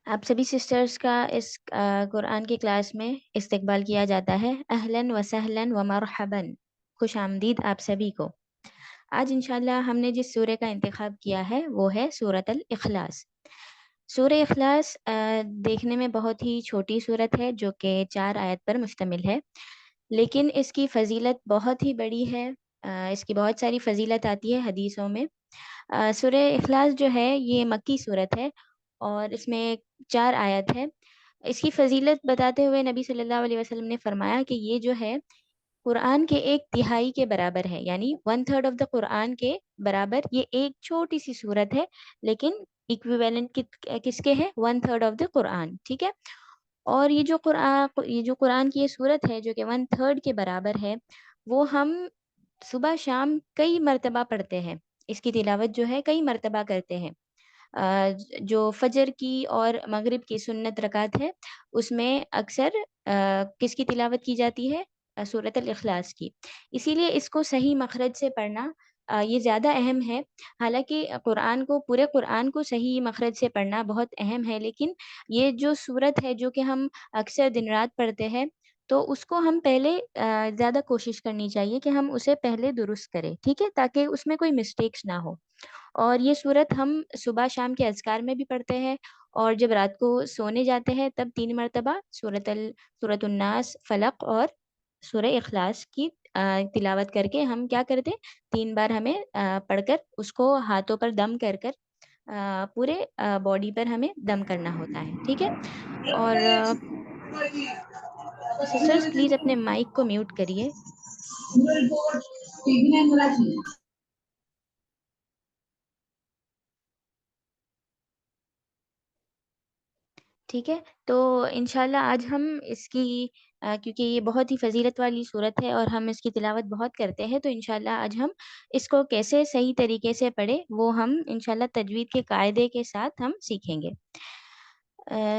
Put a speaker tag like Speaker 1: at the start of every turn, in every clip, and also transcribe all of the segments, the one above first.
Speaker 1: آپ سبھی سسٹرز کا اس قرآن کی کلاس میں استقبال کیا جاتا ہے۔ اہلاً و سہلاً و مرحباً، خوش آمدید آپ سبھی کو۔ آج انشاءاللہ ہم نے جس سورہ کا انتخاب کیا ہے وہ ہے سورۃ الاخلاص۔ سورہ اخلاص دیکھنے میں بہت ہی چھوٹی سورت ہے جو کہ 4 آیت پر مشتمل ہے، لیکن اس کی فضیلت بہت ہی بڑی ہے۔ اس کی بہت ساری فضیلت آتی ہے حدیثوں میں۔ سورہ اخلاص جو ہے یہ مکی صورت ہے اور اس میں 4 آیت ہے۔ اس کی فضیلت بتاتے ہوئے نبی صلی اللہ علیہ وسلم نے فرمایا کہ یہ جو ہے قرآن کے 1/3 کے برابر ہے، یعنی 1/3 آف دا قرآن کے برابر یہ ایک چھوٹی سی صورت ہے، لیکن ایکویویلنٹ کس کے ہے؟ 1/3 آف دا قرآن، ٹھیک ہے۔ اور یہ جو قرآن کی یہ صورت ہے جو کہ 1/3 کے برابر ہے، وہ ہم صبح شام کئی مرتبہ پڑھتے ہیں۔ اس کی تلاوت جو ہے کئی مرتبہ کرتے ہیں۔ جو فجر کی اور مغرب کی سنت رکعت ہے اس میں اکثر کس کی تلاوت کی جاتی ہے؟ سورۃ الاخلاص کی۔ اسی لیے اس کو صحیح مخرج سے پڑھنا یہ زیادہ اہم ہے۔ حالانکہ پورے قرآن کو صحیح مخرج سے پڑھنا بہت اہم ہے، لیکن یہ جو صورت ہے جو کہ ہم اکثر دن رات پڑھتے ہیں تو اس کو ہم پہلے زیادہ کوشش کرنی چاہیے کہ ہم اسے پہلے درست کریں، ٹھیک ہے، تاکہ اس میں کوئی مسٹیکس نہ ہو۔ اور یہ صورت ہم صبح شام کے اذکار میں بھی پڑھتے ہیں، اور جب رات کو سونے جاتے ہیں تب 3 مرتبہ سورۃ الناس، فلق اور سورہ اخلاص کی تلاوت کر کے ہم کیا کرتے؟ 3 بار ہمیں پڑھ کر اس کو ہاتھوں پر دم کر کر پورے باڈی پر ہمیں دم کرنا ہوتا ہے، ٹھیک ہے۔ اور سسٹرز پلیز اپنے مائک کو میوٹ کریے۔ ٹھیک ہے، تو انشاءاللہ آج ہم اس کی کیونکہ یہ بہت ہی فضیلت والی صورت ہے اور ہم اس کی تلاوت بہت کرتے ہیں، تو انشاءاللہ آج ہم اس کو کیسے صحیح طریقے سے پڑھیں وہ ہم انشاءاللہ تجوید کے قاعدے کے ساتھ ہم سیکھیں گے۔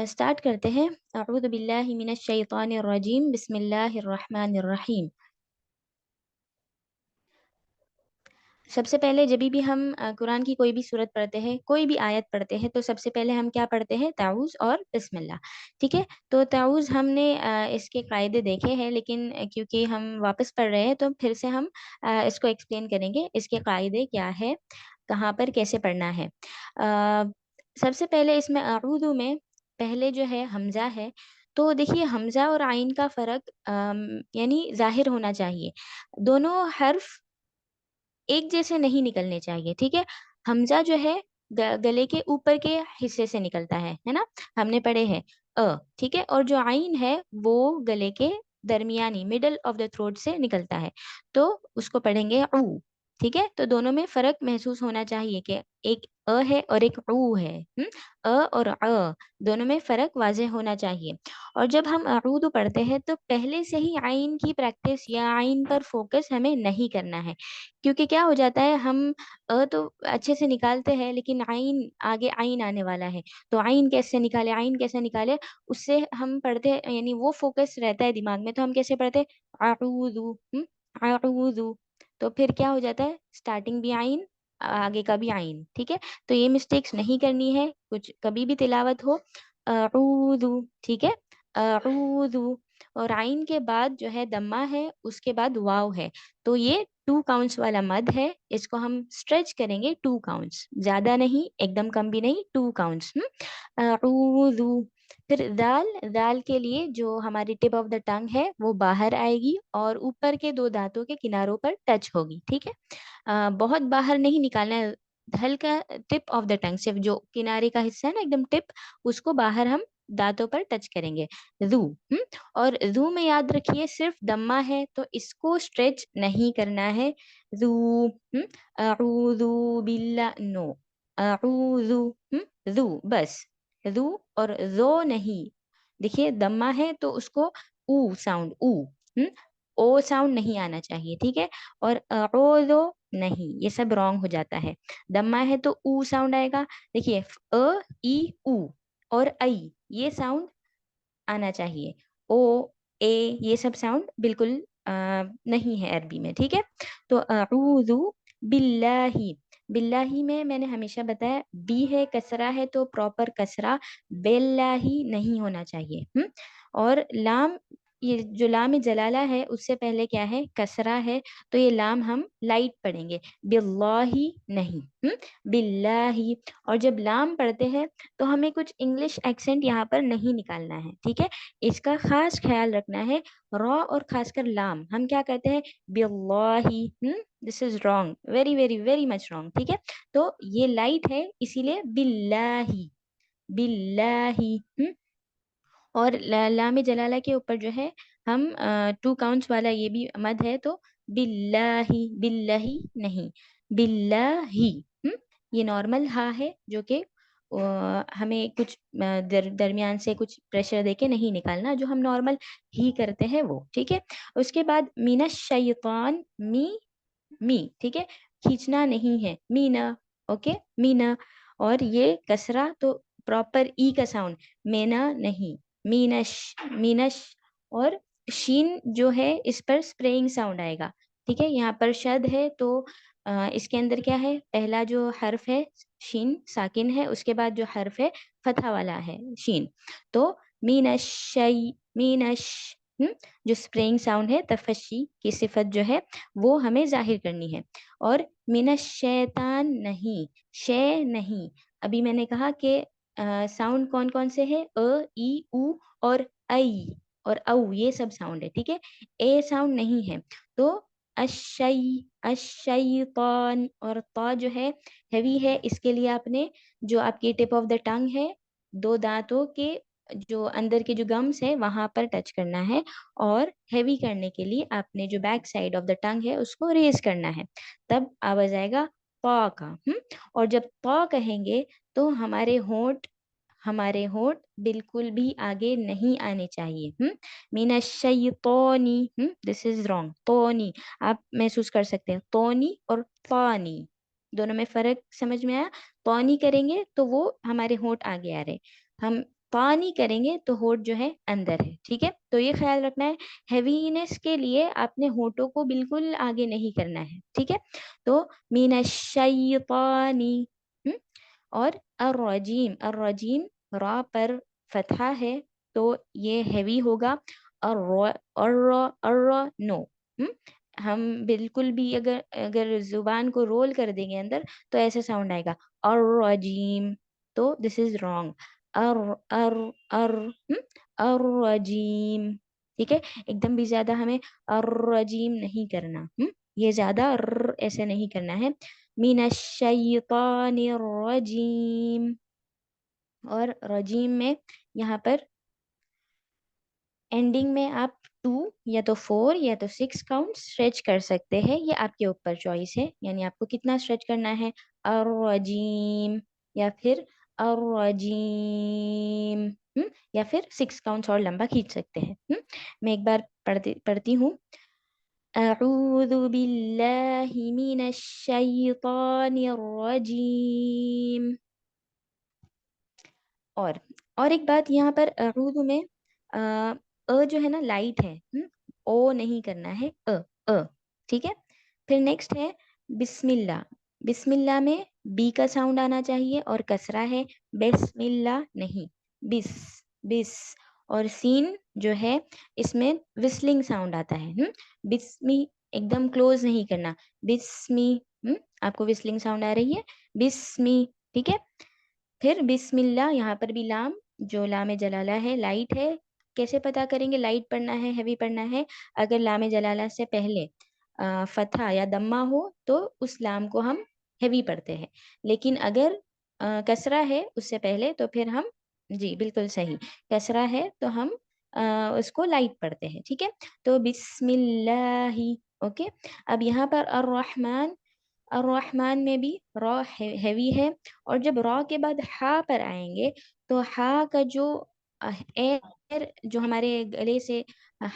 Speaker 1: سٹارٹ کرتے ہیں۔ اعوذ باللہ من الشیطان الرجیم، بسم اللہ الرحمن الرحیم۔ سب سے پہلے جب بھی ہم قرآن کی کوئی بھی صورت پڑھتے ہیں، کوئی بھی آیت پڑھتے ہیں، تو سب سے پہلے ہم کیا پڑھتے ہیں؟ تعوذ اور بسم اللہ، ٹھیک ہے۔ تو تعوذ ہم نے اس کے قاعدے دیکھے ہیں، لیکن کیونکہ ہم واپس پڑھ رہے ہیں تو پھر سے ہم اس کو ایکسپلین کریں گے، اس کے قاعدے کیا ہے، کہاں پر کیسے پڑھنا ہے۔ سب سے پہلے اس میں اعوذ میں پہلے جو ہے حمزہ ہے، تو دیکھیے حمزہ اور عین کا فرق یعنی ظاہر ہونا چاہیے، دونوں حرف ایک جیسے نہیں نکلنے چاہیے، ٹھیک ہے۔ حمزہ جو ہے گلے کے اوپر کے حصے سے نکلتا ہے نا، ہم نے پڑھے ہیں ٹھیک ہے، اور جو عین ہے وہ گلے کے درمیانی مڈل آف دا تھروٹ سے نکلتا ہے، تو اس کو پڑھیں گے او، ٹھیک ہے۔ تو دونوں میں فرق محسوس ہونا چاہیے کہ ایک ہے اور ایک او ہے، اور دونوں میں فرق واضح ہونا چاہیے۔ اور جب ہم اعوذ پڑھتے ہیں تو پہلے سے ہی عین کی پریکٹس یا عین پر فوکس ہمیں نہیں کرنا ہے، کیونکہ کیا ہو جاتا ہے، ہم تو اچھے سے نکالتے ہیں لیکن عین آگے عین آنے والا ہے، تو عین کیسے نکالے، عین کیسے نکالے، اس سے ہم پڑھتے یعنی وہ فوکس رہتا ہے دماغ میں، تو ہم کیسے پڑھتے؟ اعوذ، اعوذ، تو پھر کیا ہو جاتا ہے، اسٹارٹنگ بھی عین، آگے کا بھی عین، ٹھیک ہے۔ تو یہ مسٹیکس نہیں کرنی ہے، کچھ کبھی بھی تلاوت ہو، اعوذ، ٹھیک ہے، اعوذ، اور عین کے بعد جو ہے دمہ ہے، اس کے بعد واو ہے، تو یہ 2 کاؤنٹس والا مد ہے، اس کو ہم اسٹریچ کریں گے 2 کاؤنٹس، زیادہ نہیں، ایک دم کم بھی نہیں، 2 کاؤنٹس۔ اعوذ، پھر دال کے لیے جو ہماری ٹپ آف دا ٹنگ ہے وہ باہر آئے گی اور اوپر کے 2 دانتوں کے کناروں پر ٹچ ہوگی، ٹھیک ہے۔ بہت باہر نہیں نکالنا ہے، ہلکا ٹپ آف دا ٹنگ، صرف جو کنارے کا حصہ ہے نا ایک دم ٹپ، اس کو باہر ہم دانتوں پر ٹچ کریں گے، ذو۔ اور ذو میں یاد رکھیے صرف دمہ ہے تو اس کو اسٹریچ نہیں کرنا ہے، ذو، اعوذ باللہ، نو، اعوذ، ذو، بس، ذو اور ذو نہیں، دیکھیے دمہ ہے تو اس کو او ساؤنڈ، او ساؤنڈ نہیں آنا چاہیے، ٹھیک ہے۔ اور اعوذ نہیں، یہ سب رانگ ہو جاتا ہے، دمہ ہے تو او ساؤنڈ آئے گا، دیکھیے ای او اور ای، یہ ساؤنڈ آنا چاہیے، او، اے، یہ سب ساؤنڈ بالکل نہیں ہے عربی میں، ٹھیک ہے۔ تو اعوذ باللہ، باللہ میں نے ہمیشہ بتایا بی ہے کسرہ ہے تو پراپر کسرہ باللہ نہیں ہونا چاہیے. اور لام، یہ جو لام جلالہ ہے اس سے پہلے کیا ہے؟ کسرہ ہے، تو یہ لام ہم لائٹ پڑھیں گے، باللہ نہیں. باللہ. اور جب لام پڑھتے ہیں تو ہمیں کچھ انگلش ایکسنٹ یہاں پر نہیں نکالنا ہے، ٹھیک ہے؟ اس کا خاص خیال رکھنا ہے. را اور خاص کر لام ہم کیا کرتے ہیں؟ باللہ. This is wrong, very very very much wrong, ٹھیک ہے؟ تو یہ لائٹ ہے اسی لیے باللہ. باللہ. اور لام جلالہ کے اوپر جو ہے ہم 2 کاؤنٹس والا یہ بھی مد ہے، تو باللہ. باللہ نہیں، باللہ. یہ نارمل ہا ہے جو کہ ہمیں کچھ درمیان سے کچھ پریشر دے کے نہیں نکالنا، جو ہم نارمل ہی کرتے ہیں وہ، ٹھیک ہے؟ اس کے بعد من الشیطان، می ٹھیک ہے، کھینچنا نہیں ہے، مینا. اوکے، مینا. اور یہ کسرہ تو پراپر ای کا ساؤنڈ، مینا نہیں، مینش. مینش. اور شین جو ہے اس پر اسپریئنگ ساؤنڈ آئے گا، ٹھیک ہے؟ یہاں پر شد ہے تو اس کے اندر کیا ہے؟ پہلا جو حرف ہے شین ساکن ہے، اس کے بعد جو حرف ہے فتح والا ہے شین، تو مینش. مینش. جو اسپرینگ ساؤنڈ ہے، تفشی کی صفت جو ہے وہ ہمیں ظاہر کرنی ہے. اور من الشیطان نہیں، شے نہیں. ابھی میں نے کہا کہ ساؤنڈ کون کون سے ہے؟ ای او اور ای اور او، یہ سب ساؤنڈ ہے، ٹھیک ہے؟ اے ساؤنڈ نہیں ہے. تو الشیطان. اور تا جو ہے ہیوی ہے، اس کے لیے آپ نے جو آپ کی ٹپ آف دا ٹنگ ہے 2 دانتوں کے جو اندر کے جو گمس ہے وہاں پر ٹچ کرنا ہے، اور ہیوی کرنے کے لیے آپ نے جو بیک سائڈ آف دا ٹنگ ہے اس کو ریز کرنا ہے، تب آواز آئے گا پا کا. اور جب پا کہیں گے تو ہمارے ہونٹ بالکل بھی آگے نہیں آنے چاہیے. من الشیطانی، دس از رانگ. تونی آپ محسوس کر سکتے ہیں، تونی اور طانی دونوں میں فرق سمجھ میں آیا؟ پانی کریں گے تو وہ ہمارے ہونٹ آگے آ رہے، ہم پانی کریں گے تو ہونٹ جو ہے اندر ہے، ٹھیک ہے؟ تو یہ خیال رکھنا ہے. ہیوینس کے لیے آپ نے ہونٹوں کو بالکل آگے نہیں کرنا ہے، ٹھیک ہے؟ تو من الشیطانی. اور الرجیم. الرجیم را پر فتحہ ہے تو یہ ہیوی ہوگا، اور نو. ہم بالکل بھی اگر زبان کو رول کر دیں گے اندر تو ایسا ساؤنڈ آئے گا الرجیم، تو دس از رانگ. ار ار ار الرجیم، ٹھیک ہے؟ ایک دم بھی زیادہ ہمیں الرجیم نہیں کرنا، یہ زیادہ ایسے نہیں کرنا ہے. من الشیطان الرجیم. اور رجیم میں یہاں پر اینڈنگ میں آپ 2 یا تو 4 یا تو 6 کاؤنٹ اسٹریچ کر سکتے ہیں، یہ آپ کے اوپر چوائس ہے، یعنی آپ کو کتنا اسٹریچ کرنا ہے. الرجیم یا پھر الرجیم، یا پھر 6 کاؤنٹس اور لمبا کھینچ سکتے ہیں. میں ایک بار پڑھتی ہوں. اعوذ باللہ من الشیطان الرجیم. اور ایک بات یہاں پر اعوذ میں جو ہے نا لائٹ ہے، او نہیں کرنا ہے، ٹھیک ہے؟ پھر نیکسٹ ہے بسم اللہ. بسم اللہ میں بی کا ساؤنڈ آنا چاہیے اور کسرہ ہے، بسم اللہ نہیں، بس. بس. اور سین جو ہے اس میں وسلنگ ساؤنڈ آتا ہے، بسمی ایک دم کلوز نہیں کرنا، بسمی. آپ کو وسلنگ ساؤنڈ آ رہی ہے، بسمی، ٹھیک ہے؟ پھر بسم اللہ، یہاں پر بھی لام جو لام جلالہ ہے لائٹ ہے. کیسے پتا کریں گے لائٹ پڑھنا ہے ہیوی پڑھنا ہے؟ اگر لام جلالہ سے پہلے فتحہ یا دمہ ہو تو اس لام کو ہم ہیوی پڑھتے ہیں، لیکن اگر کسرہ ہے اس سے پہلے تو پھر ہم، جی بالکل صحیح، کسرہ ہے تو ہم اس کو لائٹ پڑھتے ہیں، ٹھیک ہے؟ تو بسم اللہ. اوکے. اب یہاں پر الرحمن. الرحمن میں بھی را ہیوی ہے، اور جب را کے بعد ہا پر آئیں گے تو ہا کا جو ایئر جو ہمارے گلے سے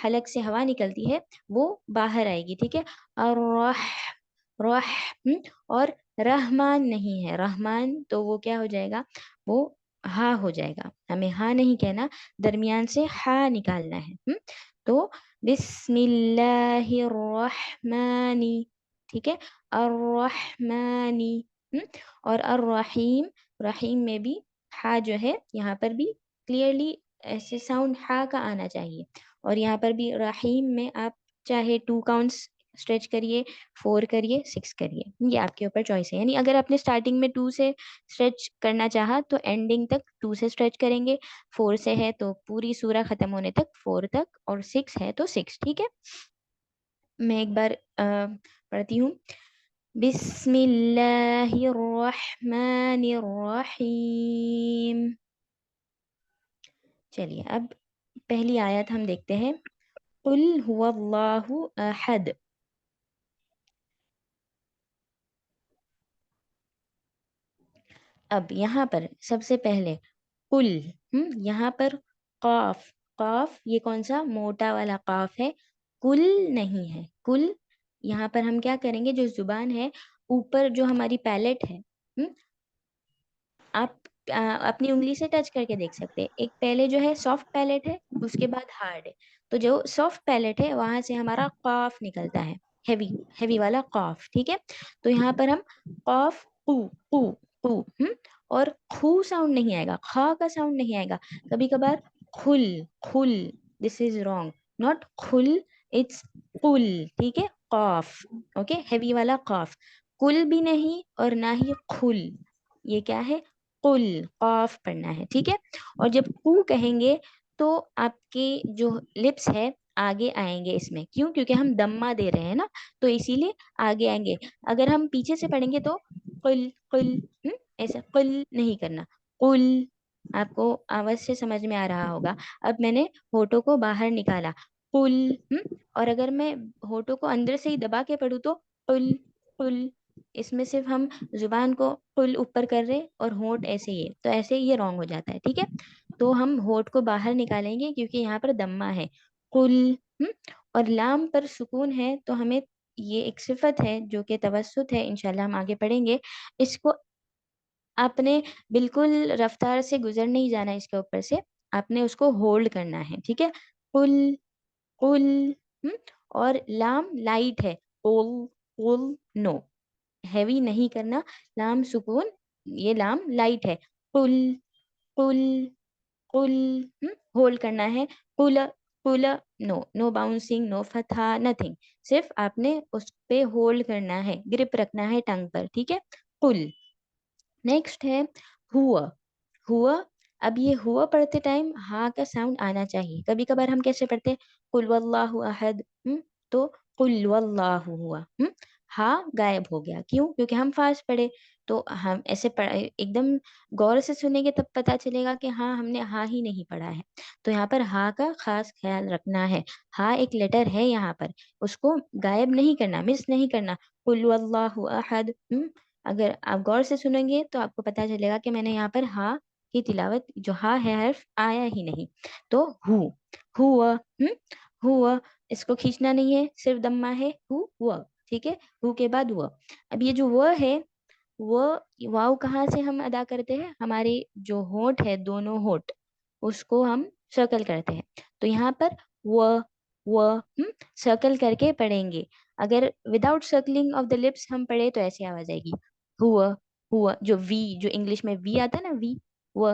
Speaker 1: حلق سے ہوا نکلتی ہے وہ باہر آئے گی، ٹھیک ہے؟ رح. اور رحمان نہیں ہے، رحمان تو وہ کیا ہو جائے گا؟ وہ ہا ہو جائے گا، ہمیں ہا نہیں کہنا، درمیان سے ہا نکالنا ہے. تو بسم اللہ الرحمن، ٹھیک ہے؟ الرحمانی. اور الرحیم، رحیم میں بھی ہا جو ہے یہاں پر بھی کلیئرلی ایسے ساؤنڈ ہا کا آنا چاہیے، اور یہاں پر بھی رحیم میں آپ چاہے 2 کاؤنٹس اسٹریچ کریے، 4 کریے، 6 کریے، یہ آپ کے اوپر چوائس ہے. یعنی اگر آپ نے اسٹارٹنگ میں 2 سے اسٹریچ کرنا چاہا تو اینڈنگ تک 2 سے اسٹریچ کریں گے، 4 سے ہے تو پوری سورہ ختم ہونے تک 4 تک، اور 6 ہے تو 6. ٹھیک ہے، میں ایک بار پڑھتی ہوں. بسم اللہ الرحمن الرحیم. چلیے اب پہلی آیت ہم دیکھتے ہیں. قل هو اللہ احد. اب یہاں پر سب سے پہلے قل، یہاں پر قاف، قاف یہ کون سا موٹا والا قاف ہے، کل نہیں ہے. کل یہاں پر ہم کیا کریں گے، جو زبان ہے اوپر جو ہماری پیلٹ ہے، آپ اپنی انگلی سے ٹچ کر کے دیکھ سکتے ہیں. ایک پہلے جو ہے سافٹ پیلٹ ہے، اس کے بعد ہارڈ ہے. تو جو سافٹ پیلٹ ہے وہاں سے ہمارا قاف نکلتا ہے، ہیوی ہیوی والا قاف. ٹھیک ہے، تو یہاں پر ہم قاف قو قو قو، اور خو ساؤنڈ نہیں آئے گا، خا کا ساؤنڈ نہیں آئے گا. کبھی کبھار کھل کھل، دس از رانگ، ناٹ کھل، اٹس قل. ٹھیک ہے، قاف، اوکے، ہیوی والا قاف. کل بھی نہیں اور نہ ہی کھل، یہ کیا ہے، قل، قاف پڑھنا ہے. ٹھیک ہے، اور جب کو کہیں گے تو آپ کے جو لپس ہے آگے آئیں گے اس میں. کیوں؟ کیونکہ ہم دمہ دے رہے ہیں نا، تو اسی لیے آگے آئیں گے. اگر ہم پیچھے سے پڑھیں گے تو قل قل، ایسا قل نہیں کرنا، قل. آپ کو آواز سے سمجھ میں آ رہا ہوگا. اب میں نے ہونٹوں کو باہر نکالا، قل. اور اگر میں ہونٹوں کو اندر سے ہی دبا کے پڑھوں تو قل قل. اس میں صرف ہم زبان کو قل اوپر کر رہے اور ہونٹ ایسے ہی ہے، تو ایسے ہی یہ رانگ ہو جاتا ہے. ٹھیک ہے، تو ہم ہونٹ کو باہر نکالیں گے کیونکہ یہاں پر دمہ ہے، قل. اور لام پر سکون ہے تو ہمیں یہ ایک صفت ہے جو کہ توسط ہے، انشاءاللہ ہم آگے پڑھیں گے. اس کو آپ نے بالکل رفتار سے گزر نہیں جانا، اس کے اوپر سے آپ نے اس کو ہولڈ کرنا ہے. ٹھیک ہے، قل قل. اور لام لائٹ ہے، قل قل، نو، ہیوی نہیں کرنا. لام سکون، یہ لام لائٹ ہے، قل قل قل. ہولڈ کرنا ہے، قل قل، نو، نو باؤنسنگ، نو فتحہ، نتھنگ. صرف آپ نے اس پہ ہولڈ کرنا ہے، گرپ رکھنا ہے ٹنگ پر. ٹھیک ہے، قل. نیکسٹ ہے ہوا. ہوا، اب یہ ہوا پڑھتے ٹائم ہا کا ساؤنڈ آنا چاہیے. کبھی کبھار ہم کیسے پڑھتے، قل واللہ احد، تو قل واللہ ہوا، ہا غائب ہو گیا. کیوں؟ کیونکہ ہم فاسٹ پڑھے. تو ہم ایسے ایک دم غور سے سنیں گے تب پتا چلے گا کہ ہاں ہم نے ہا ہی نہیں پڑھا ہے. تو یہاں پر ہا کا خاص خیال رکھنا ہے. ہا ایک لیٹر ہے یہاں پر، اس کو غائب نہیں کرنا، مس نہیں کرنا. قل واللہ احد. اگر آپ غور سے سنیں گے تو آپ کو پتا چلے گا کہ میں نے یہاں پر ہا کی تلاوت، جو ہا ہے حرف آیا ہی نہیں. تو ہوا، ہوا، اس کو کھینچنا نہیں ہے، صرف دمہ ہے، ہوا. ٹھیک ہے، ہو کے بعد ہوا. اب یہ جو وہ ہے، وہ واو کہاں سے ہم ادا کرتے ہیں، ہمارے جو ہونٹ ہے دونوں ہونٹ، اس کو ہم سرکل کرتے ہیں. تو یہاں پر و سرکل کر کے پڑھیں گے. اگر وداؤٹ سرکلنگ آف دا لپس ہم پڑھے تو ایسی آواز آئے گی، ہوا ہوا. جو وی، جو انگلش میں وی آتا ہے نا، وی، و،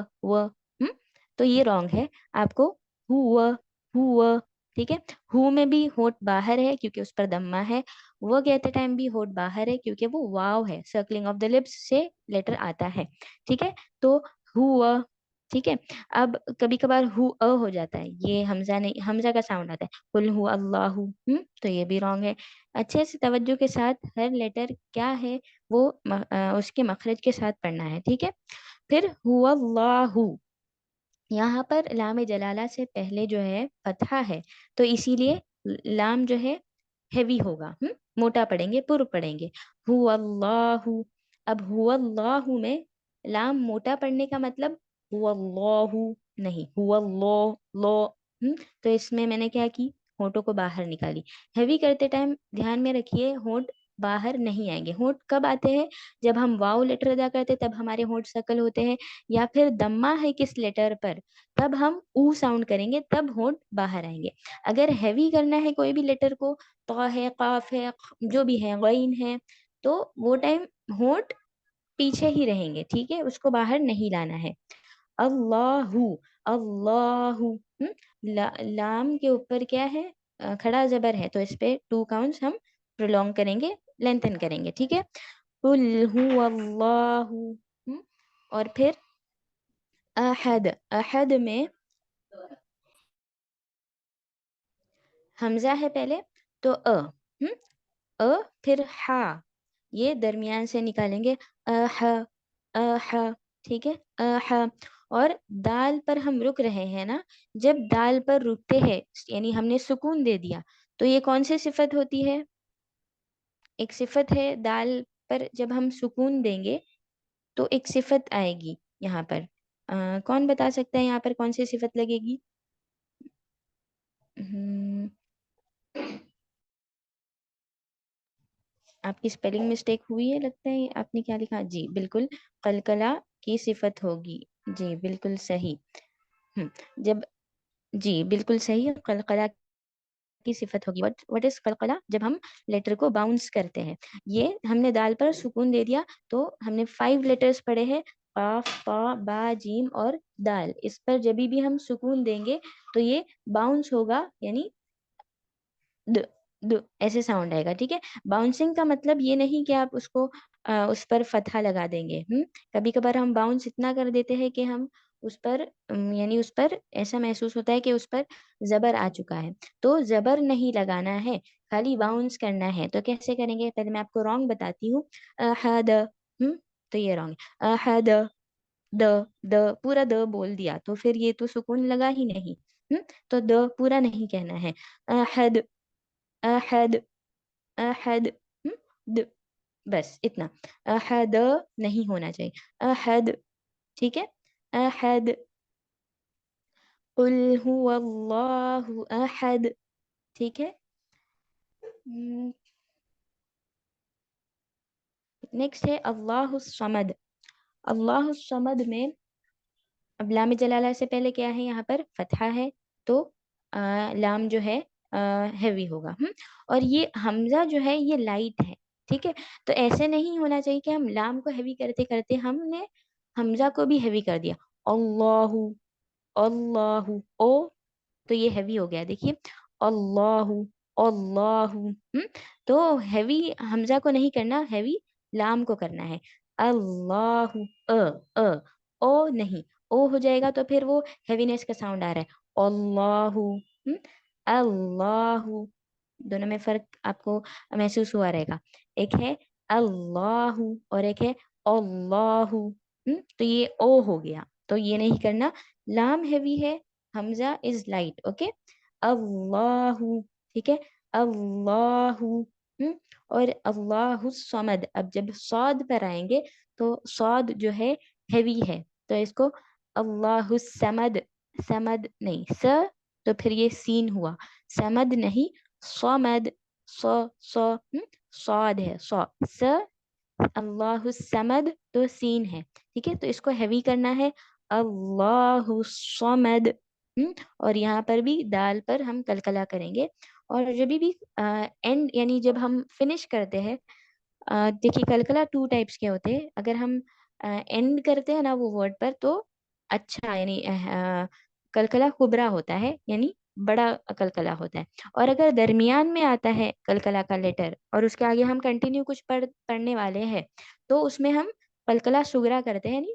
Speaker 1: تو یہ رانگ ہے. آپ کو ہوا ہوا. ٹھیک ہے، ہو میں بھی ہونٹ باہر ہے کیونکہ اس پر دمہ ہے. وہ کہتے ٹائم بھی ہونٹ باہر ہے کیونکہ وہ واو ہے، سرکلنگ آف دا لپس سے لیٹر آتا ہے. ٹھیک ہے، تو ہوا. ٹھیک ہے، اب کبھی کبھار ہو جاتا ہے، یہ حمزہ نہیں، حمزہ کا ساؤنڈ آتا ہے، قل ہو اللہ، تو یہ بھی رانگ ہے. اچھے سے توجہ کے ساتھ ہر لیٹر کیا ہے وہ اس کے مخرج کے ساتھ پڑھنا ہے. ٹھیک ہے، پھر ہوا اللہ. یہاں پر لام جلالہ سے پہلے جو ہے فتحہ ہے، تو اسی لیے لام جو ہے ہیوی ہوگا، موٹا پڑھیں گے، پر پڑھیں گے. ہو اللہ. اب ہو اللہ میں لام موٹا پڑھنے کا مطلب ہو اللہ نہیں، ہو اللہ لو. تو اس میں نے کیا کی، ہونٹوں کو باہر نکالی. ہیوی کرتے ٹائم دھیان میں رکھیے ہونٹ باہر نہیں آئیں گے. ہونٹ کب آتے ہیں، جب ہم واؤ لیٹر ادا کرتے تب ہمارے ہونٹ سکل ہوتے ہیں، یا پھر دمہ ہے کس لیٹر پر تب ہم او ساؤنڈ کریں گے، تب ہونٹ باہر آئیں گے. اگر ہیوی کرنا ہے کوئی بھی لیٹر کو، طا ہے، قاف ہے، جو بھی ہے، غین ہے، تو وہ ٹائم ہونٹ پیچھے ہی رہیں گے، ٹھیک ہے، اس کو باہر نہیں لانا ہے. اللہ، اللہ، لام کے اوپر کیا ہے؟ کھڑا زبر ہے، تو اس پہ 2 کاؤنٹس ہم پرولونگ کریں گے، لینتھن کریں گے، ٹھیک ہے. قل هو اللہ، اور پھر احد، احد میں حمزہ ہے پہلے، تو پھر ہا، یہ درمیان سے نکالیں گے، اح، اح، ٹھیک ہے، اح. اور دال پر ہم رک رہے ہیں نا، جب دال پر رکتے ہیں یعنی ہم نے سکون دے دیا، تو یہ کون سی صفت ہوتی ہے؟ ایک صفت ہے دال پر جب ہم سکون دیں گے تو ایک صفت آئے گی یہاں پر. کون بتا سکتا ہے یہاں پر کون سی صفت لگے گی؟ آپ کی اسپیلنگ مسٹیک ہوئی ہے لگتا ہے، آپ نے کیا لکھا؟ جی بالکل، قلقلہ کی صفت ہوگی. جی بالکل صحیح. جب، جی بالکل صحیح، قلقلہ کی صفت ہوگی. وٹ از قلقلہ؟ جب ہم لیٹر کو باؤنس کرتے ہیں. یہ ہم نے دال پر سکون دے دیا تو ہم نے 5 لیٹرز پڑھے ہیں، قاف، طا، با، جیم اور دال. اس پر جب بھی ہم سکون دیں گے تو یہ باؤنس ہوگا، یعنی د د ایسے ساؤنڈ آئے گا، ٹھیک ہے. باؤنسنگ کا مطلب یہ نہیں کہ آپ اس کو اس پر فتحہ لگا دیں گے. کبھی کبھار ہم باؤنس اتنا کر دیتے ہیں کہ ہم اس پر یعنی اس پر ایسا محسوس ہوتا ہے کہ اس پر زبر آ چکا ہے، تو زبر نہیں لگانا ہے، خالی باؤنس کرنا ہے. تو کیسے کریں گے؟ پہلے میں آپ کو رانگ بتاتی ہوں. احد، تو یہ رانگ ہے. احد، د، د پورا د بول دیا تو پھر یہ تو سکون لگا ہی نہیں. تو د پورا نہیں کہنا ہے. احد، احد، احد، د، بس اتنا. احد نہیں ہونا چاہیے. احد، ٹھیک ہے. احد، قل هو اللہ احد، ٹھیک ہے. نیکسٹ ہے اللہ الصمد. اللہ الصمد میں اب لام جلالہ سے پہلے کیا ہے؟ یہاں پر فتحہ ہے، تو لام جو ہے ہیوی ہوگا. اور یہ حمزہ جو ہے یہ لائٹ ہے، ٹھیک ہے. تو ایسے نہیں ہونا چاہیے کہ ہم لام کو ہیوی کرتے کرتے ہم نے حمزہ کو بھی ہیوی کر دیا. اللہ، اللہ، او، تو یہ ہیوی ہو گیا، دیکھیے. اللہ، اللہ، تو ہیوی حمزہ کو نہیں کرنا، ہیوی لام کو کرنا ہے. اللہ، او نہیں، او ہو جائے گا تو پھر وہ ہیوینس کا ساؤنڈ آ رہا ہے. اللہ، اللہ، دونوں میں فرق آپ کو محسوس ہوا رہے گا. ایک ہے اللہ اور ایک ہے اللہ. تو یہ او ہو گیا، تو یہ نہیں کرنا. لام ہیوی ہے، حمزہ از لائٹ. اوکے، اللہ، ٹھیک ہے. اللہ، اور اللہ الصمد. اب جب صاد پر آئیں گے تو صاد جو ہے ہیوی ہے، تو اس کو اللہ الصمد، سمد نہیں، تو پھر یہ سین ہوا. سمد نہیں، صمد، صاد ہے، اللہ الصمد تو سین ہے، ٹھیک ہے. تو اس کو ہیوی کرنا ہے، اللہ الصمد. اور یہاں پر بھی دال پر ہم کلکلا کریں گے. اور جب بھی اینڈ یعنی جب ہم فنش کرتے ہیں، دیکھیے کلکلا 2 ٹائپس کے ہوتے ہیں. اگر ہم اینڈ کرتے ہیں نا وہ ورڈ پر تو اچھا، یعنی کلکلا کبرا ہوتا ہے، یعنی بڑا کلکلا ہوتا ہے. اور اگر درمیان میں آتا ہے کلکلا کا لیٹر اور اس کے آگے ہم کنٹینیو کچھ پڑھنے والے ہیں تو اس میں ہم کلکلا سگرا کرتے ہیں، یعنی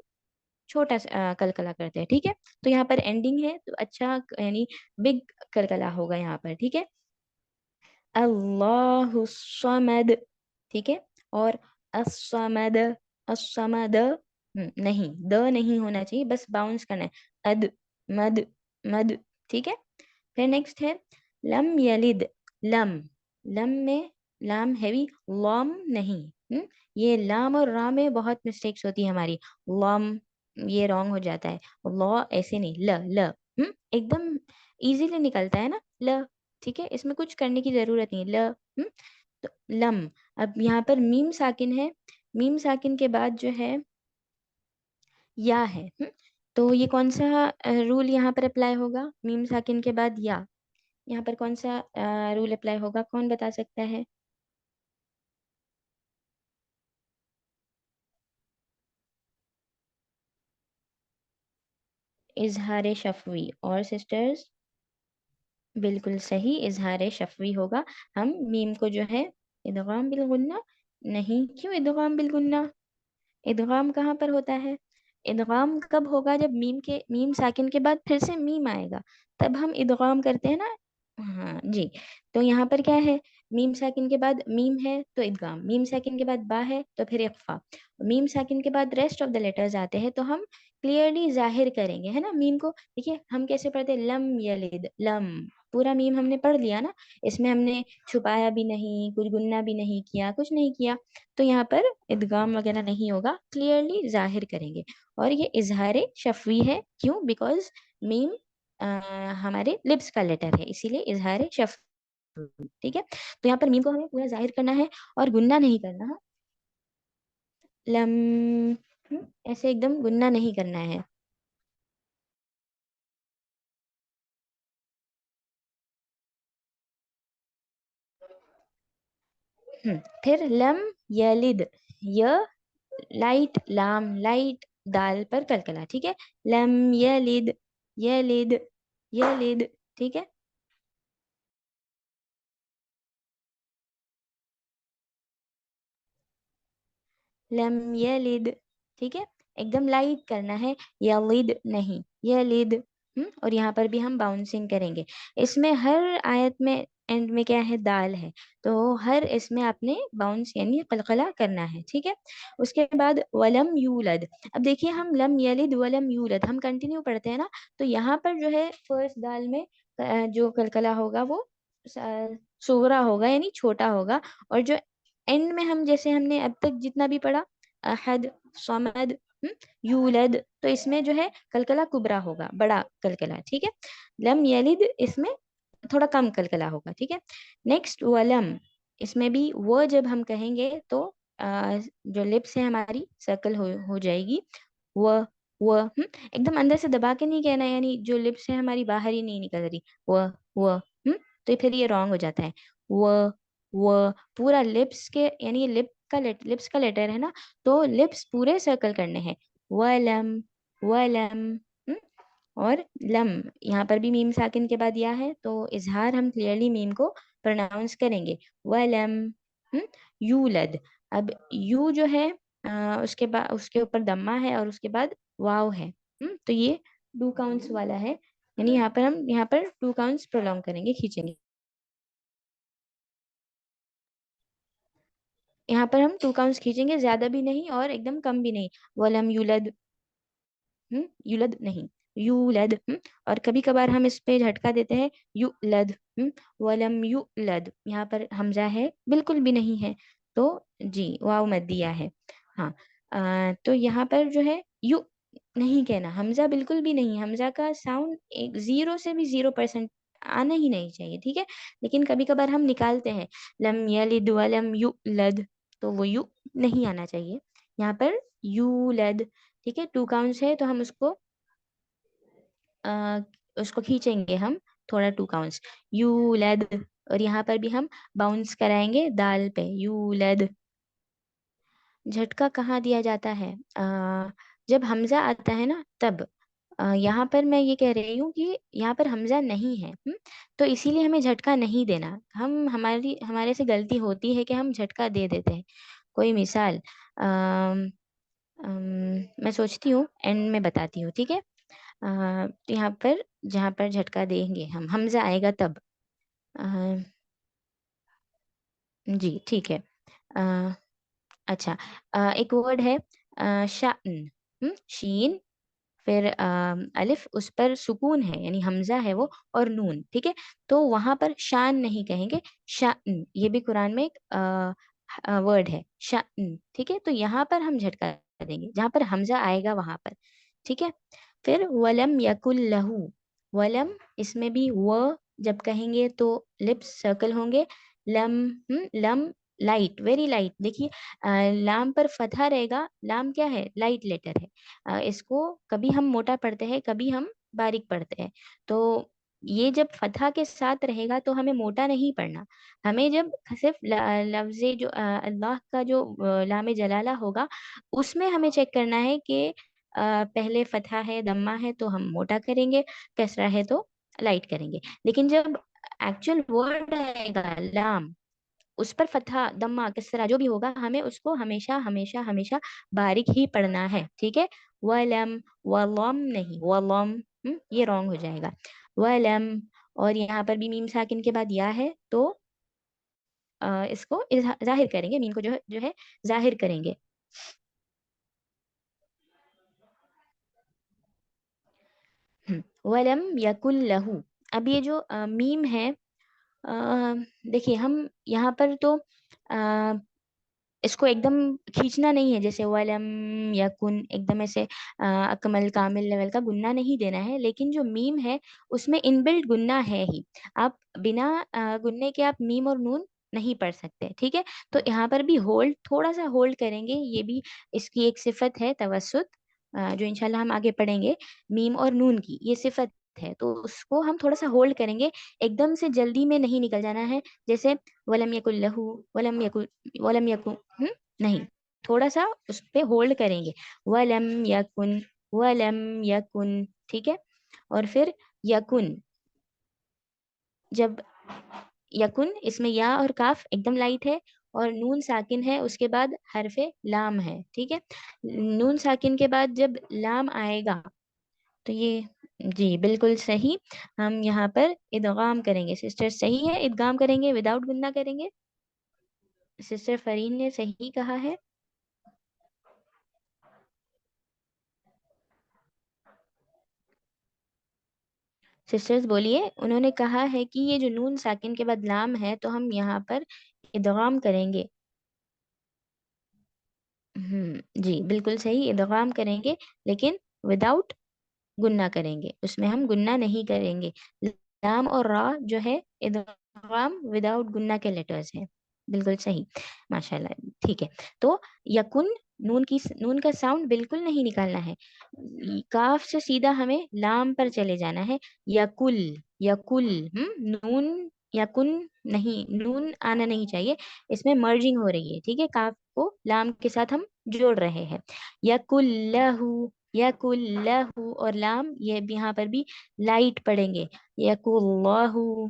Speaker 1: چھوٹا کلکلا کرتے ہیں، ٹھیک ہے. تو یہاں پر اینڈنگ ہے تو اچھا یعنی بگ کلکلا ہوگا یہاں پر، ٹھیک ہے. اللہ الصمد، ٹھیک ہے. اور الصمد، الصمد نہیں، نہیں ہونا چاہیے، بس باؤنس کرنا ہے. اد، مد، مد، ٹھیک ہے. پھر نیکسٹ ہے لم یلد. لم، لم میں لام ہیوی، لام نہیں. یہ لام اور را میں بہت مسٹیکس ہوتی ہے ہماری. لام یہ رانگ ہو جاتا ہے، لا ایسے نہیں، ل ایک دم ایزیلی نکلتا ہے نا ل، ٹھیک ہے. اس میں کچھ کرنے کی ضرورت نہیں، ل. تو لم. اب یہاں پر میم ساکن ہے، میم ساکن کے بعد جو ہے یا ہے. تو یہ کون سا رول یہاں پر اپلائی ہوگا؟ میم ساکن کے بعد یا، یہاں پر کون سا رول اپلائی ہوگا؟ کون بتا سکتا ہے؟ اظہار شفوی اور سسٹرز بالکل صحیح، اظہار شفوی ہوگا. ہم میم کو جو ہے ادغام بالغنہ نہیں. کیوں ادغام بالغنہ؟ ادغام کہاں پر ہوتا ہے؟ ادغام کب ہوگا؟ جب میم ساکن کے بعد پھر سے میم آئے گا تب ہم ادغام کرتے ہیں نا. ہاں جی. تو یہاں پر کیا ہے؟ میم ساکن کے بعد میم ہے تو ادغام، میم ساکن کے بعد با ہے تو پھر اخفا، میم ساکن کے بعد ریسٹ آف دا لیٹرز آتے ہیں تو ہم کلیئرلی ظاہر کریں گے، ہے نا میم کو. دیکھیے ہم کیسے پڑھتے ہیں، لم یلد، لم پورا میم ہم نے پڑھ لیا نا، اس میں ہم نے چھپایا بھی نہیں، کچھ گننا بھی نہیں کیا، کچھ نہیں کیا. تو یہاں پر ادغام وغیرہ نہیں ہوگا، کلیئرلی ظاہر کریں گے. اور یہ اظہار شفوی ہے، کیوں؟ بیکاز میم ہمارے لپس کا لیٹر ہے، اسی لیے اظہار شفوی. ٹھیک ہے. تو یہاں پر میم کو ہمیں پورا ظاہر کرنا ہے اور گننا نہیں کرنا. ہاں لم ایسے ایک دم گننا نہیں کرنا ہے. پھر لم یلد، لائٹ لام، لائٹ دال پر کلکلا. ٹھیک ہے. لم یلد، یلد، یلد. ٹھیک ہے. لم یلد. ٹھیک ہے. ایک دم لائٹ کرنا ہے، یلد نہیں، یلد. اور یہاں پر بھی ہم باؤنسنگ کریں گے. اس میں ہر آیت میں اینڈ میں کیا ہے؟ دال ہے. تو ہر اس میں آپ نے باؤنس یعنی قلقلہ کرنا ہے. ٹھیک ہے. اس کے بعد ولم یولد. اب دیکھیے ہم لم یلد ولم یولد ہم کنٹینیو پڑھتے ہیں نا، تو یہاں پر جو ہے فرسٹ دال میں جو قلقلہ ہوگا وہ صغرا ہوگا یعنی چھوٹا ہوگا. اور جو اینڈ میں ہم جیسے ہم نے اب تک جتنا بھی پڑھا، احد، صمد، یولد، تو اس میں جو ہے کلکلہ کبرا ہوگا، بڑا کلکلہ. ٹھیک ہے. لم یلد اس میں تھوڑا کم کلکلہ ہوگا. ٹھیک ہے. نیکسٹ ولم، اس میں بھی وہ جب ہم کہیں گے تو جو لپس ہے ہماری سرکل ہو جائے گی. وہ ایک دم اندر سے دبا کے نہیں کہنا، یعنی جو لپس ہے ہماری باہر ہی نہیں نکل رہی. وہ تو پھر یہ رانگ ہو جاتا ہے. وہ پورا لپس کے یعنی یہ لپس کا لیٹر ہے نا، تو لپس پورے سرکل کرنے ہیں. ولم، ولم. اور لم یہاں پر بھی میم ساکن کے بعد یا ہے تو اظہار ہم کلیئرلی میم کو پروناؤنس کریں گے. ولم یولد. اب یو جو ہے اس کے بعد اس کے اوپر دمہ ہے اور اس کے بعد واو ہے. تو یہ 2 کاؤنٹس والا ہے، یعنی یہاں پر 2 کاؤنٹس پرولونگ کریں گے، کھینچیں گے. یہاں پر ہم 2 کاؤنٹس کھینچیں گے، زیادہ بھی نہیں اور ایک دم کم بھی نہیں. ولم یولد، یولد نہیں، یولد. اور کبھی کبھار ہم اس پہ جھٹکا دیتے ہیں، یولد. ولم یولد یہاں پر حمزہ ہے بالکل بھی نہیں ہے، تو جی واو مدیہ ہے. ہاں تو یہاں پر جو ہے یو نہیں کہنا، حمزہ بالکل بھی نہیں، حمزہ کا ساؤنڈ 0 سے بھی 0% آنا ہی نہیں چاہیے. ٹھیک ہے. لیکن کبھی کبھار ہم نکالتے ہیں، لم یلد ولم یولد، تو وہ یو نہیں آنا چاہیے. یہاں پر یولد. ٹھیک ہے. 2 کاؤنٹس ہے تو ہم اس کو کھینچیں گے ہم تھوڑا 2 کاؤنٹس، یولد. اور یہاں پر بھی ہم باؤنس کرائیں گے دال پہ، یولد. جھٹکا کہاں دیا جاتا ہے؟ جب حمزہ آتا ہے نا تب. یہاں پر میں یہ کہہ رہی ہوں کہ یہاں پر حمزہ نہیں ہے، تو اسی لیے ہمیں جھٹکا نہیں دینا. ہمارے سے غلطی ہوتی ہے کہ ہم جھٹکا دے دیتے ہیں. کوئی مثال میں سوچتی ہوں اینڈ میں بتاتی ہوں. ٹھیک ہے. یہاں پر جہاں پر جھٹکا دیں گے ہم، حمزہ آئے گا تب. جی ٹھیک ہے. اچھا ایک ورڈ ہے شأن، شین، پھر الف اس پر سکون ہے یعنی حمزہ ہے وہ، اور نون. ٹھیک ہے. تو وہاں پر شان نہیں کہیں گے، شأن. یہ بھی قرآن میں ایک ورڈ ہے شأن. ٹھیک ہے. تو یہاں پر ہم جھٹکا دیں گے جہاں پر حمزہ آئے گا وہاں پر. ٹھیک ہے. پھر ولم یکن لہو، ولم اس میں بھی و جب کہیں گے تو لپس سرکل ہوں گے. لم، لم لائٹ، ویری لائٹ. دیکھیے لام پر فتحہ رہے گا، لام کیا ہے؟ لائٹ لیٹر ہے. اس کو کبھی ہم موٹا پڑھتے ہیں کبھی ہم باریک پڑھتے ہیں. تو یہ جب فتحہ کے ساتھ رہے گا تو ہمیں موٹا نہیں پڑھنا. ہمیں جب صرف لفظ جو اللہ کا جو لام جلالہ ہوگا اس میں ہمیں چیک کرنا ہے کہ پہلے فتحہ ہے دمہ ہے تو ہم موٹا کریں گے، کسرہ ہے تو لائٹ کریں گے. لیکن جب ایکچوئل ورڈ آئے گا لام، اس پر فتحہ دمہ کسرہ جو بھی ہوگا، ہمیں اس کو ہمیشہ ہمیشہ ہمیشہ باریک ہی پڑھنا ہے. ٹھیک ہے، ولم، ولم نہیں، ولم یہ رانگ ہو جائے گا. ولم، اور یہاں پر بھی میم ساکن کے بعد یا ہے تو اس کو ظاہر کریں گے، میم کو جو ہے ظاہر کریں گے. ولم یکن لہو. اب یہ جو میم ہے، دیکھیے ہم یہاں پر تو اس کو ایک دم کھینچنا نہیں ہے، جیسے ولم یکن ایک دم ایسے اکمل کامل لیول کا گننا نہیں دینا ہے. لیکن جو میم ہے اس میں ان بلٹ گننا ہے ہی، آپ بنا گننے کے آپ میم اور نون نہیں پڑھ سکتے. ٹھیک ہے، تو یہاں پر بھی ہولڈ، تھوڑا سا ہولڈ کریں گے. یہ بھی اس کی ایک صفت ہے توسط، جو انشاءاللہ ہم آگے پڑھیں گے. میم اور نون کی یہ صفت ہے، تو اس کو ہم تھوڑا سا ہولڈ کریں گے. ایک دم سے جلدی میں نہیں نکل جانا ہے، جیسے ولم یکن لہو، ولم یکن، ولم یکن نہیں، تھوڑا سا اس پہ ہولڈ کریں گے. ولم یکن، ولم یکن. ٹھیک ہے، اور پھر یکن، جب یکن اس میں یا اور کاف ایک دم لائٹ ہے، اور نون ساکن ہے، اس کے بعد حرف لام ہے. ٹھیک ہے، نون ساکن کے بعد جب لام آئے گا تو یہ، جی بالکل صحیح، ہم یہاں پر ادغام کریں گے. سسٹر صحیح ہے، ادغام کریں گے، وداؤٹ گننا کریں گے. سسٹر فرین نے صحیح کہا ہے. سسٹرز بولیے، انہوں نے کہا ہے کہ یہ جو نون ساکن کے بعد لام ہے تو ہم یہاں پر ادغام کریں گے. جی بالکل صحیح، ادغام کریں گے، لیکن وداؤٹ گننا کریں گے. اس میں ہم گننا نہیں کریں گے. لام اور را جو ہے ادغام وداؤٹ گننا کے لیٹرز ہیں. بالکل صحیح، ماشاء اللہ. ٹھیک ہے، تو یکن، نون کا ساؤنڈ بالکل نہیں نکالنا ہے. کاف سے سیدھا ہمیں لام پر چلے جانا ہے. یکل، یکل، نون یکن نہیں، نون آنا نہیں چاہیے. اس میں مرجنگ ہو رہی ہے. ٹھیک ہے، کاف کو لام کے ساتھ ہم جوڑ رہے ہیں. یکل لہو، یکل لہو، اور لام یہ یہاں پر بھی لائٹ پڑیں گے. یکل لہو.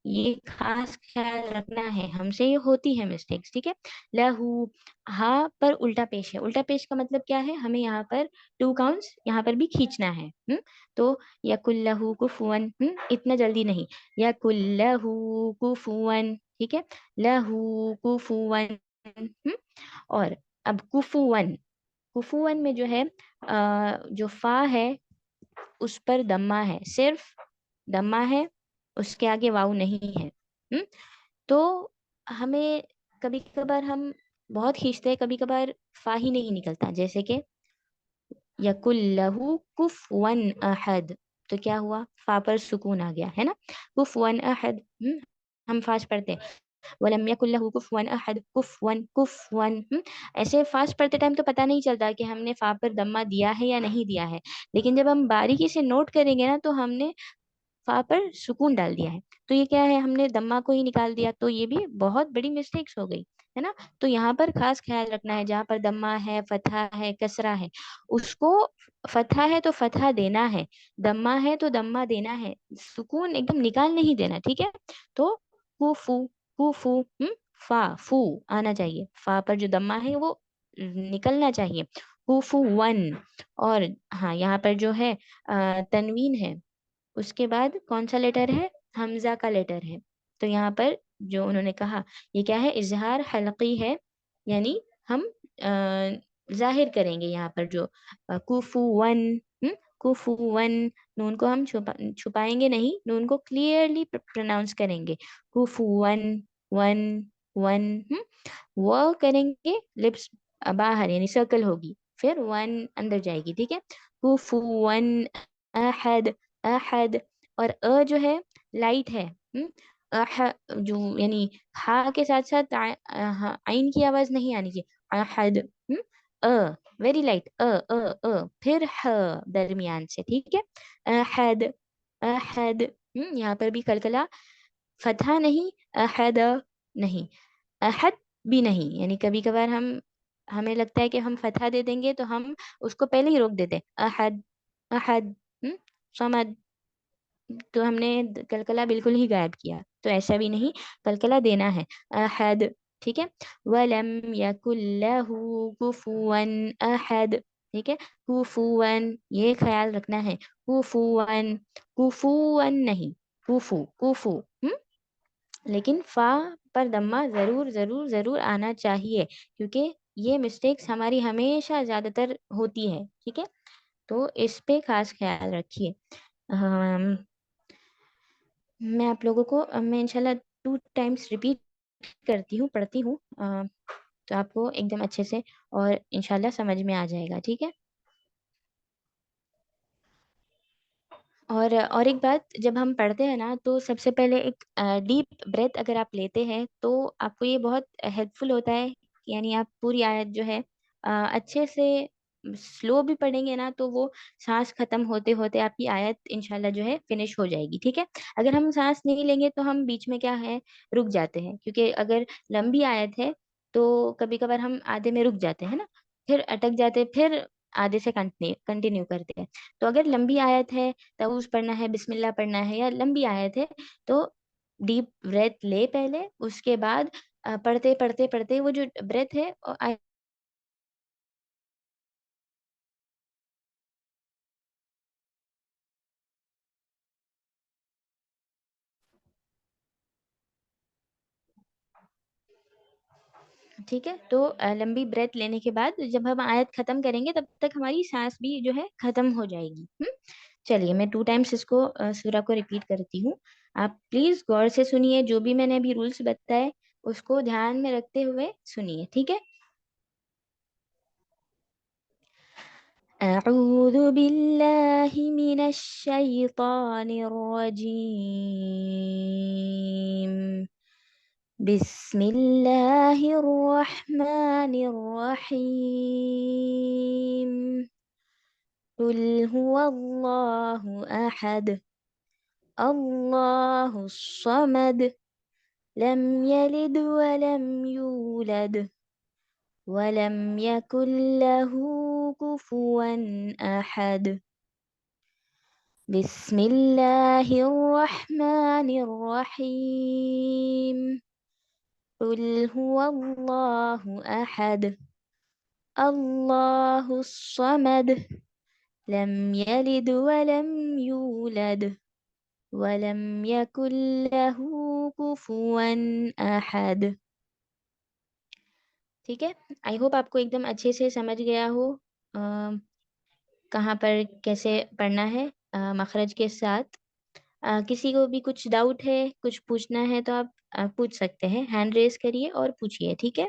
Speaker 1: یہ خاص خیال رکھنا ہے، ہم سے یہ ہوتی ہے مسٹیکس. ٹھیک ہے، لہو، ہاں پر الٹا پیش ہے. الٹا پیش کا مطلب کیا ہے؟ ہمیں یہاں پر 2 کاؤنٹس یہاں پر بھی کھینچنا ہے. تو یکل لہو کفون، اتنا جلدی نہیں. یکل لہو کفون. ٹھیک ہے، لہو کفون. اور اب کفون، کفون میں جو ہے جو فا ہے اس پر دمہ ہے، صرف دمہ ہے، اس کے آگے واؤ نہیں ہے. تو ہمیں کبھی کبھار ہم بہت کھینچتے ہیں، کبھی کبھار فا ہی نہیں نکلتا. جیسے کہ یکل لہو کفون احد، تو کیا ہوا؟ فا پر سکون آ گیا ہے نا. کفون احد، ہم فاسٹ پڑھتے ہیں. ولم یکن لہ کفون احد، کفون کفون. ایسے فاسٹ پڑھتے ٹائم تو پتہ نہیں چلتا کہ ہم نے فا پر دمہ دیا ہے یا نہیں دیا ہے. لیکن جب ہم باریکی سے نوٹ کریں گے نا تو ہم نے فا پر سکون ڈال دیا ہے. تو یہ کیا ہے؟ ہم نے دمہ کو ہی نکال دیا. تو یہ بھی بہت بڑی مسٹیکس ہو گئی ہے نا. تو یہاں پر خاص خیال رکھنا ہے، جہاں پر دمہ ہے، فتحہ ہے، کسرہ ہے، اس کو فتحہ ہے تو فتحہ دینا ہے، دمہ ہے تو دمہ دینا ہے، سکون ایک دم نکال نہیں دینا. ٹھیک ہے، تو کوفو، کوفو، فا، فو آنا چاہیے. فا پر جو دمہ ہے وہ نکلنا چاہیے. کوفو ون. اور ہاں یہاں پر جو ہے تنوین ہے، اس کے بعد کون سا لیٹر ہے؟ حمزہ کا لیٹر ہے. تو یہاں پر جو انہوں نے کہا یہ کیا ہے؟ اظہار حلقی ہے، یعنی ہم ظاہر کریں گے یہاں پر جو کوفو ون، کوفو ون. نون کو ہم چھپائیں گے نہیں، نون کو کلیئرلی پروناؤنس کریں گے. کوفو ون، ون، ون. وہ کریں گے لپس باہر، یعنی سرکل ہوگی، پھر ون اندر جائے گی. ٹھیک ہے، کوفو ون احد، احد. اور جو ہے لائٹ ہے. جو یعنی ہا کے ساتھ ساتھ عین کی آواز نہیں آنی چاہیے. احد، ویری لائٹ، پھر درمیان سے. ٹھیک ہے، احد، احد. یہاں پر بھی کلکلا، فتحہ نہیں، احد نہیں، احد بھی نہیں. یعنی کبھی کبھار ہم ہمیں لگتا ہے کہ ہم فتحہ دے دیں گے تو ہم اس کو پہلے ہی روک دیتے ہیں، احد، احد، صمد، تو ہم نے کلکلا بالکل ہی غائب کیا، تو ایسا بھی نہیں، کلکلا دینا ہے، احد، ٹھیک ہے، ولم یکن لہ کفوا احد، ٹھیک ہے، کفوا، یہ خیال رکھنا ہے، کفوا، کفوا نہیں، کفو، کفو، لیکن فا پر دمہ ضرور ضرور ضرور آنا چاہیے، کیونکہ یہ مسٹیکس ہماری ہمیشہ زیادہ تر ہوتی ہے، ٹھیک ہے، تو اس پہ خاص خیال رکھیے۔ میں آپ لوگوں کو میں انشاءاللہ 2 ٹائمس ریپیٹ کرتی ہوں، پڑھتی ہوں، تو آپ کو ایک دم اچھے سے اور انشاءاللہ سمجھ میں آ جائے گا، ٹھیک ہے۔ اور ایک بات، جب ہم پڑھتے ہیں نا تو سب سے پہلے ایک ڈیپ بریتھ اگر آپ لیتے ہیں تو آپ کو یہ بہت ہیلپ فل ہوتا ہے، یعنی آپ پوری آیت جو ہے اچھے سے سلو بھی پڑھیں گے نا تو وہ سانس ختم ہوتے ہوتے آپ کی آیت انشاءاللہ جو ہے فنش ہو جائے گی، ٹھیک ہے۔ اگر ہم سانس نہیں لیں گے تو ہم بیچ میں کیا ہے، رک جاتے ہیں، کیونکہ اگر لمبی آیت ہے تو کبھی کبھار ہم آدھے میں رک جاتے ہیں نا، پھر اٹک جاتے، پھر آدھے سے کنٹینیو کرتے ہیں۔ تو اگر لمبی آیت ہے، تعوذ پڑھنا ہے، بسم اللہ پڑھنا ہے، یا لمبی آیت ہے تو ڈیپ بریتھ لے پہلے، اس کے بعد پڑھتے پڑھتے پڑھتے وہ جو بریتھ ہے ٹھیک ہے، تو لمبی بریتھ لینے کے بعد جب ہم آیت ختم کریں گے تب تک ہماری سانس بھی جو ہے ختم ہو جائے گی۔ چلیے میں 2 ٹائمس اس کو سورہ کو ریپیٹ کرتی ہوں، آپ پلیز غور سے سنیے، جو بھی میں نے ابھی رولس بتائے اس کو دھیان میں رکھتے ہوئے سنیے، ٹھیک ہے۔ اعوذ باللہ من الشیطان الرجیم، بسم اللہ الرحمن الرحیم، قل هو اللہ احد، اللہ الصمد، لم یلد ولم یولد ولم یکن له کفوا احد، بسم اللہ الرحمن الرحیم، قل هو اللہ احد، اللہ الصمد، لم یلد ولم یولد ولم یکن له کفوا احد، ٹھیک ہے۔ آئی ہوپ آپ کو ایک دم اچھے سے سمجھ گیا ہو کہاں پر کیسے پڑھنا ہے مخرج کے ساتھ۔ کسی کو بھی کچھ ڈاؤٹ ہے، کچھ پوچھنا ہے تو آپ پوچھ سکتے ہیں، ہینڈ ریز کریے اور پوچھیے، ٹھیک ہے۔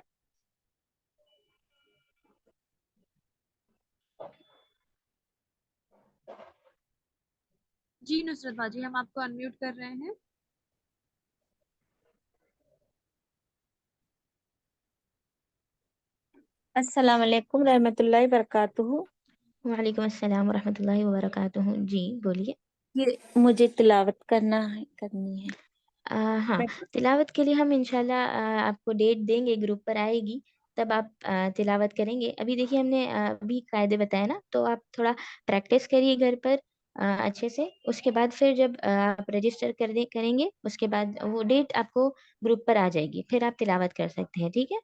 Speaker 2: جی نصرت باجی، ہم آپ کو انمیوٹ کر رہے ہیں۔
Speaker 3: السلام علیکم رحمۃ اللہ وبرکاتہ۔
Speaker 1: وعلیکم السلام ورحمۃ اللہ وبرکاتہ، جی بولیے۔
Speaker 3: یہ مجھے تلاوت کرنی ہے۔
Speaker 1: ہاں، تلاوت کے لیے ہم انشاءاللہ آپ کو ڈیٹ دیں گے، گروپ پر آئے گی تب آپ تلاوت کریں گے۔ ابھی دیکھیے ہم نے ابھی قاعدے بتائے نا، تو آپ تھوڑا پریکٹس کریے گھر پر اچھے سے، اس کے بعد پھر جب آپ رجسٹر کریں گے اس کے بعد وہ ڈیٹ آپ کو گروپ پر آ جائے گی، پھر آپ تلاوت کر سکتے ہیں، ٹھیک ہے۔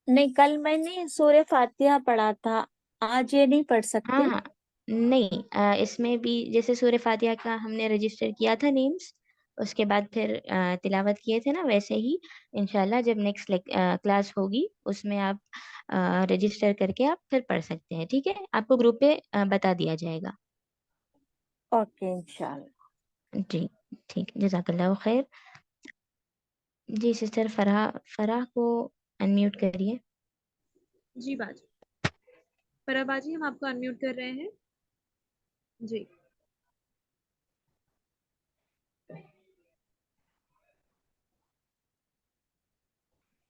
Speaker 3: نہیں، کل میں نے سورہ فاتحہ پڑھا تھا، آج یہ نہیں پڑھ سکتے؟
Speaker 1: ہاں نہیں، اس میں بھی جیسے سورہ فاتحہ کا ہم نے رجسٹر کیا تھا نیمز، اس کے بعد پھر تلاوت کیے تھے نا، ویسے ہی انشاءاللہ جب نیکسٹ کلاس ہوگی اس میں آپ رجسٹر کر کے آپ پھر پڑھ سکتے ہیں، ٹھیک ہے۔ آپ کو گروپ پہ بتا دیا جائے گا۔
Speaker 3: اوکے انشاءاللہ۔
Speaker 1: جی ٹھیک، جزاک اللہ خیر۔ جی سسٹر فرح کو انمیوٹ کریے۔
Speaker 2: جی باجی، فرح باجی ہم آپ کو انمیوٹ کر رہے ہیں۔ جی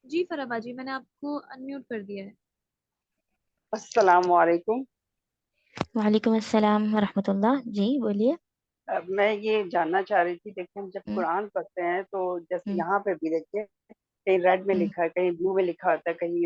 Speaker 2: جی فرح باجی، میں نے آپ کو انمیوٹ کر دیا ہے۔
Speaker 4: السلام علیکم۔
Speaker 1: وعلیکم السلام ورحمۃ اللہ، جی بولیے۔
Speaker 4: میں یہ جاننا چاہ رہی تھی، دیکھیں ہم جب
Speaker 1: ہم،
Speaker 4: قرآن پڑھتے ہیں تو جیسے
Speaker 1: ہم،
Speaker 4: یہاں پہ بھی دیکھیں کہیں ریڈ میں
Speaker 1: ہم،
Speaker 4: لکھا ہے، کہیں بلو میں لکھا ہوتا ہے، کہیں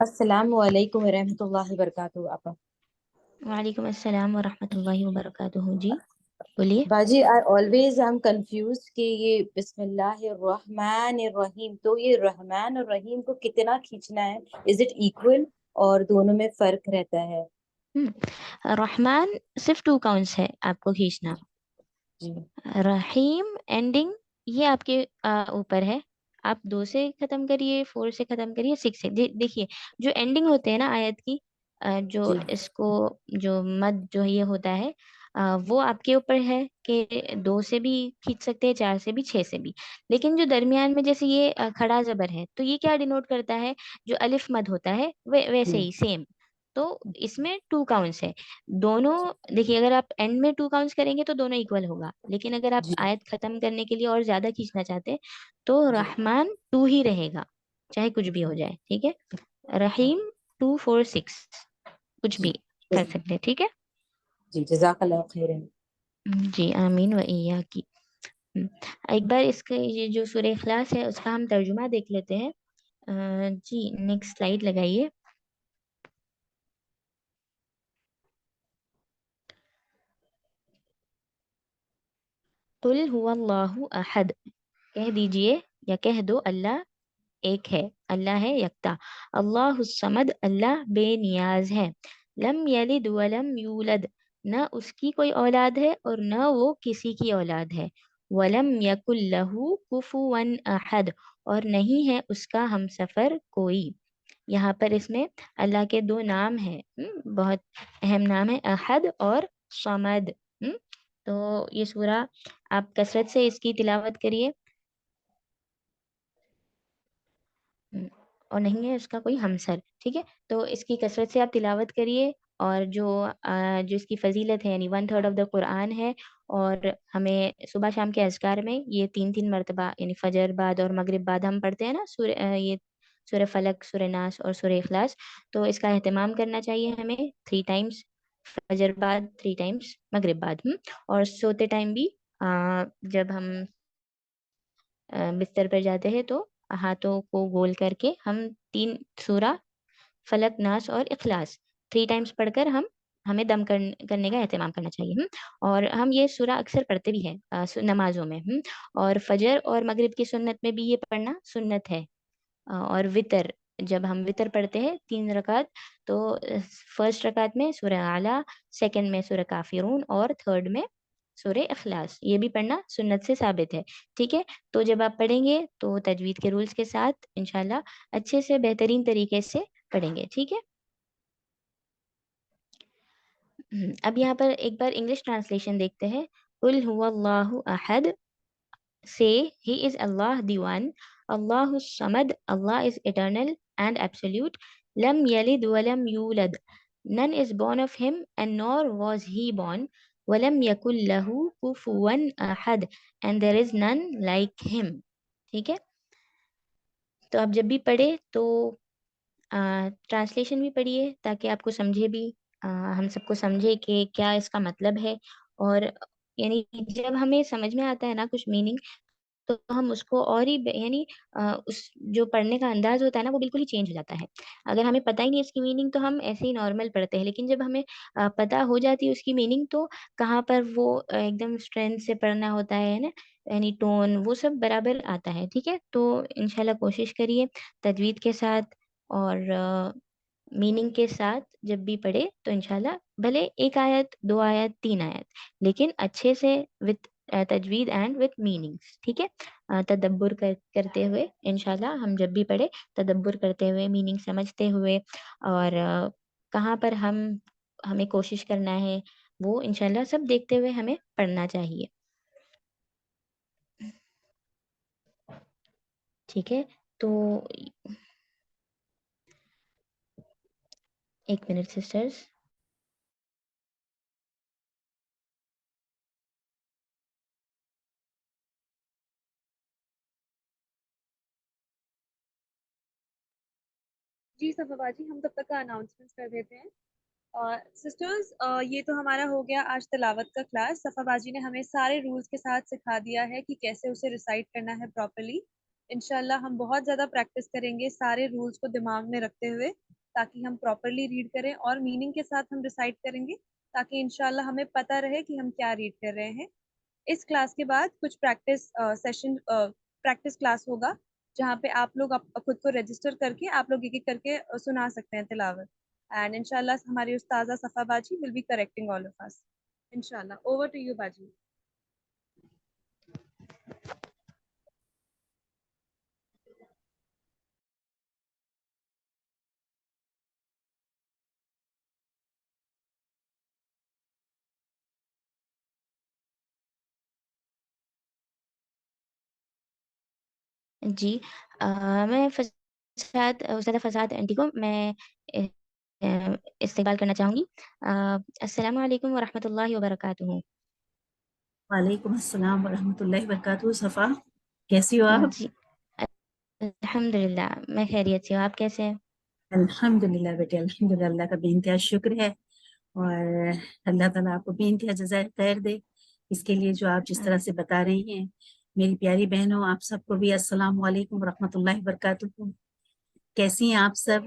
Speaker 5: السلام علیکم ورحمۃ اللہ وبرکاتہ. آپا
Speaker 1: وعلیکم السلام ورحمۃ اللہ وبرکاتہ. جی بولیے.
Speaker 5: باجی آئی آلویز ایم کنفیوز کہ یہ بسم اللہ الرحمن الرحیم، تو یہ رحمان اور رحیم کو کتنا کھینچنا ہے؟ از اٹ ایکول اور دونوں میں فرق رہتا ہے؟
Speaker 1: رحمان صرف 2 کاؤنٹس ہے آپ کو کھینچنا.
Speaker 5: جی
Speaker 1: رحیم اینڈنگ یہ آپ کے اوپر ہے. آپ 2 سے ختم کریے، 4 سے ختم کریے، 6 سے. دیکھیے جو اینڈنگ ہوتے ہیں نا آیت کی، جو
Speaker 5: جی
Speaker 1: اس کو جو مد جو یہ ہوتا ہے وہ آپ کے اوپر ہے کہ 2 سے بھی کھینچ سکتے ہیں، 4 سے بھی، 6 سے بھی. لیکن جو درمیان میں جیسے یہ کھڑا زبر ہے تو یہ کیا ڈینوٹ کرتا ہے؟ جو الف مد ہوتا ہے ویسے ہی سیم. تو اس میں 2 کاؤنٹس ہے. دونوں دیکھیے اگر آپ اینڈ میں 2 کاؤنٹس کریں گے تو دونوں ایکول ہوگا. لیکن اگر آپ
Speaker 5: جی
Speaker 1: آیت ختم کرنے کے لیے اور زیادہ کھینچنا چاہتے ہیں تو
Speaker 5: جی
Speaker 1: رحمان 2 ہی رہے گا، چاہے کچھ بھی ہو جائے. ٹھیک ہے، رحیم 2 4 6 کچھ بھی کر سکتے ہیں. ٹھیک ہے
Speaker 5: جی جزاک اللہ خیر.
Speaker 1: جی آمین و ایاکی. ایک بار اس کے یہ جو سورہ اخلاص ہے اس کا ہم ترجمہ دیکھ لیتے ہیں. جی نیکسٹ سلائیڈ لگائیے. قل هو اللہ احد، کہہ دیجئے یا کہہ دو اللہ ایک ہے، اللہ ہے یکتا. اللہ الصمد، اللہ بے نیاز ہے. لم یلد ولم یولد، نہ اس کی کوئی اولاد ہے اور نہ وہ کسی کی اولاد ہے. ولم یکن لہ کفوا احد، اور نہیں ہے اس کا ہمسفر کوئی. یہاں پر اس میں اللہ کے 2 نام ہیں، بہت اہم نام ہے، احد اور صمد. تو یہ سورہ آپ کثرت سے اس کی تلاوت کریے. اور نہیں ہے اس کا کوئی ہمسر. ٹھیک ہے، تو اس کی کثرت سے آپ تلاوت کریے. اور جو اس کی فضیلت ہے یعنی 1/3 آف دا قرآن ہے. اور ہمیں صبح شام کے اذکار میں یہ 3 مرتبہ یعنی فجر بعد اور مغرب بعد ہم پڑھتے ہیں نا یہ سورہ فلق، سورہ ناس اور سورہ اخلاص. تو اس کا اہتمام کرنا چاہیے ہمیں 3 ٹائمس فجر بعد، 3 ٹائمس مغرب بعد. اور سوتے ٹائم بھی جب ہم بستر پر جاتے ہیں تو ہاتھوں کو گول کر کے ہم 3 سورہ فلق، ناس اور اخلاص 3 ٹائمس پڑھ کر ہمیں دم کرنے کا اہتمام کرنا چاہیے. اور ہم یہ سورہ اکثر پڑھتے بھی ہیں نمازوں میں. اور فجر اور مغرب کی سنت میں بھی یہ پڑھنا سنت ہے. اور وطر، جب ہم وطر پڑھتے ہیں 3 رکعت تو فرسٹ رکعت میں سورہ اعلیٰ، سیکنڈ میں سورہ کافرون اور تھرڈ میں سورہ اخلاص، یہ بھی پڑھنا سنت سے ثابت ہے. ٹھیک ہے، تو جب آپ پڑھیں گے تو تجوید کے رولز کے ساتھ انشاءاللہ اچھے سے بہترین طریقے سے پڑھیں گے. ٹھیک ہے، اب یہاں پر ایک بار انگلش ٹرانسلیشن دیکھتے ہیں. قل هو اللہ احد، say he is Allah the one. Allah al Samad, Allah is eternal and absolute. Lam yalid walam yulad، none is born of him and nor was he born. Walam yakul lahu kufuwan ahad، and there is none like him. ٹھیک ہے، تو آپ جب بھی پڑھے تو translation بھی پڑھیے تاکہ آپ کو سمجھے بھی، ہم سب کو سمجھے کہ کیا اس کا مطلب ہے. اور یعنی جب ہمیں سمجھ میں آتا ہے نا کچھ میننگ تو ہم اس کو اور ہی یعنی اس جو پڑھنے کا انداز ہوتا ہے نا وہ بالکل ہی چینج ہو جاتا ہے. اگر ہمیں پتہ ہی نہیں اس کی میننگ تو ہم ایسے ہی نارمل پڑھتے ہیں. لیکن جب ہمیں پتہ ہو جاتی ہے اس کی میننگ تو کہاں پر وہ ایک دم اسٹرینتھ سے پڑھنا ہوتا ہے نا، یعنی ٹون وہ سب برابر آتا ہے. ٹھیک ہے، تو انشاءاللہ کوشش کریے تجوید کے ساتھ اور میننگ کے ساتھ جب بھی پڑھے تو انشاءاللہ بھلے 1 آیت 2 آیت 3 آیت لیکن اچھے سے وتھ تجوید اینڈ وتھ میننگس. ٹھیک ہے، تدبر کرتے ہوئے انشاءاللہ ہم جب بھی پڑھے تدبر کرتے ہوئے، میننگ سمجھتے ہوئے، اور کہاں پر ہمیں کوشش کرنا ہے وہ انشاءاللہ سب دیکھتے ہوئے ہمیں پڑھنا چاہیے. ٹھیک ہے، تو 1 منٹ سسٹرز.
Speaker 2: جی صفا باجی، ہم تب تک کا اناؤنسمنٹ کر دیتے ہیں. سسٹرز یہ تو ہمارا ہو گیا آج تلاوت کا کلاس. صفا باجی نے ہمیں سارے رولز کے ساتھ سکھا دیا ہے کہ کیسے اسے ریسائٹ کرنا ہے پراپرلی. انشاءاللہ ہم بہت زیادہ پریکٹس کریں گے سارے رولز کو دماغ میں رکھتے ہوئے، تاکہ ہم پراپرلی ریڈ کریں اور میننگ کے ساتھ ہم ریسائٹ کریں گے، تاکہ انشاءاللہ ہمیں پتہ رہے کہ ہم کیا ریڈ کر رہے ہیں۔ اس کلاس کے بعد کچھ پریکٹس کلاس ہوگا، جہاں پہ آپ لوگ خود کو رجسٹر کر کے آپ لوگ ایک ایک کر کے سنا سکتے ہیں تلاوت، اینڈ انشاءاللہ ہماری استاذہ صفا باجی will be correcting all of us انشاءاللہ۔ اوور ٹو یو باجی۔
Speaker 1: جی میں استاذہ فساد آنٹی کو میں استقبال کرنا چاہوں گی۔ السلام علیکم ورحمۃ اللہ وبرکاتہ۔
Speaker 6: وعلیکم السلام ورحمۃ اللہ وبرکاتہ۔ صفا کیسی ہو آپ؟
Speaker 1: جی الحمد للہ میں خیریت سے ہوں، آپ کیسے ہیں؟
Speaker 6: الحمد للہ بیٹے، الحمد للہ، اللہ کا بے انتہا شکر ہے، اور اللہ تعالیٰ آپ کو بے انتہا جزائے خیر دے اس کے لیے جو آپ جس طرح سے بتا رہی ہیں۔ میری پیاری بہنوں، آپ سب کو بھی السلام علیکم ورحمۃ اللہ وبرکاتہ۔ کیسی ہیں آپ سب؟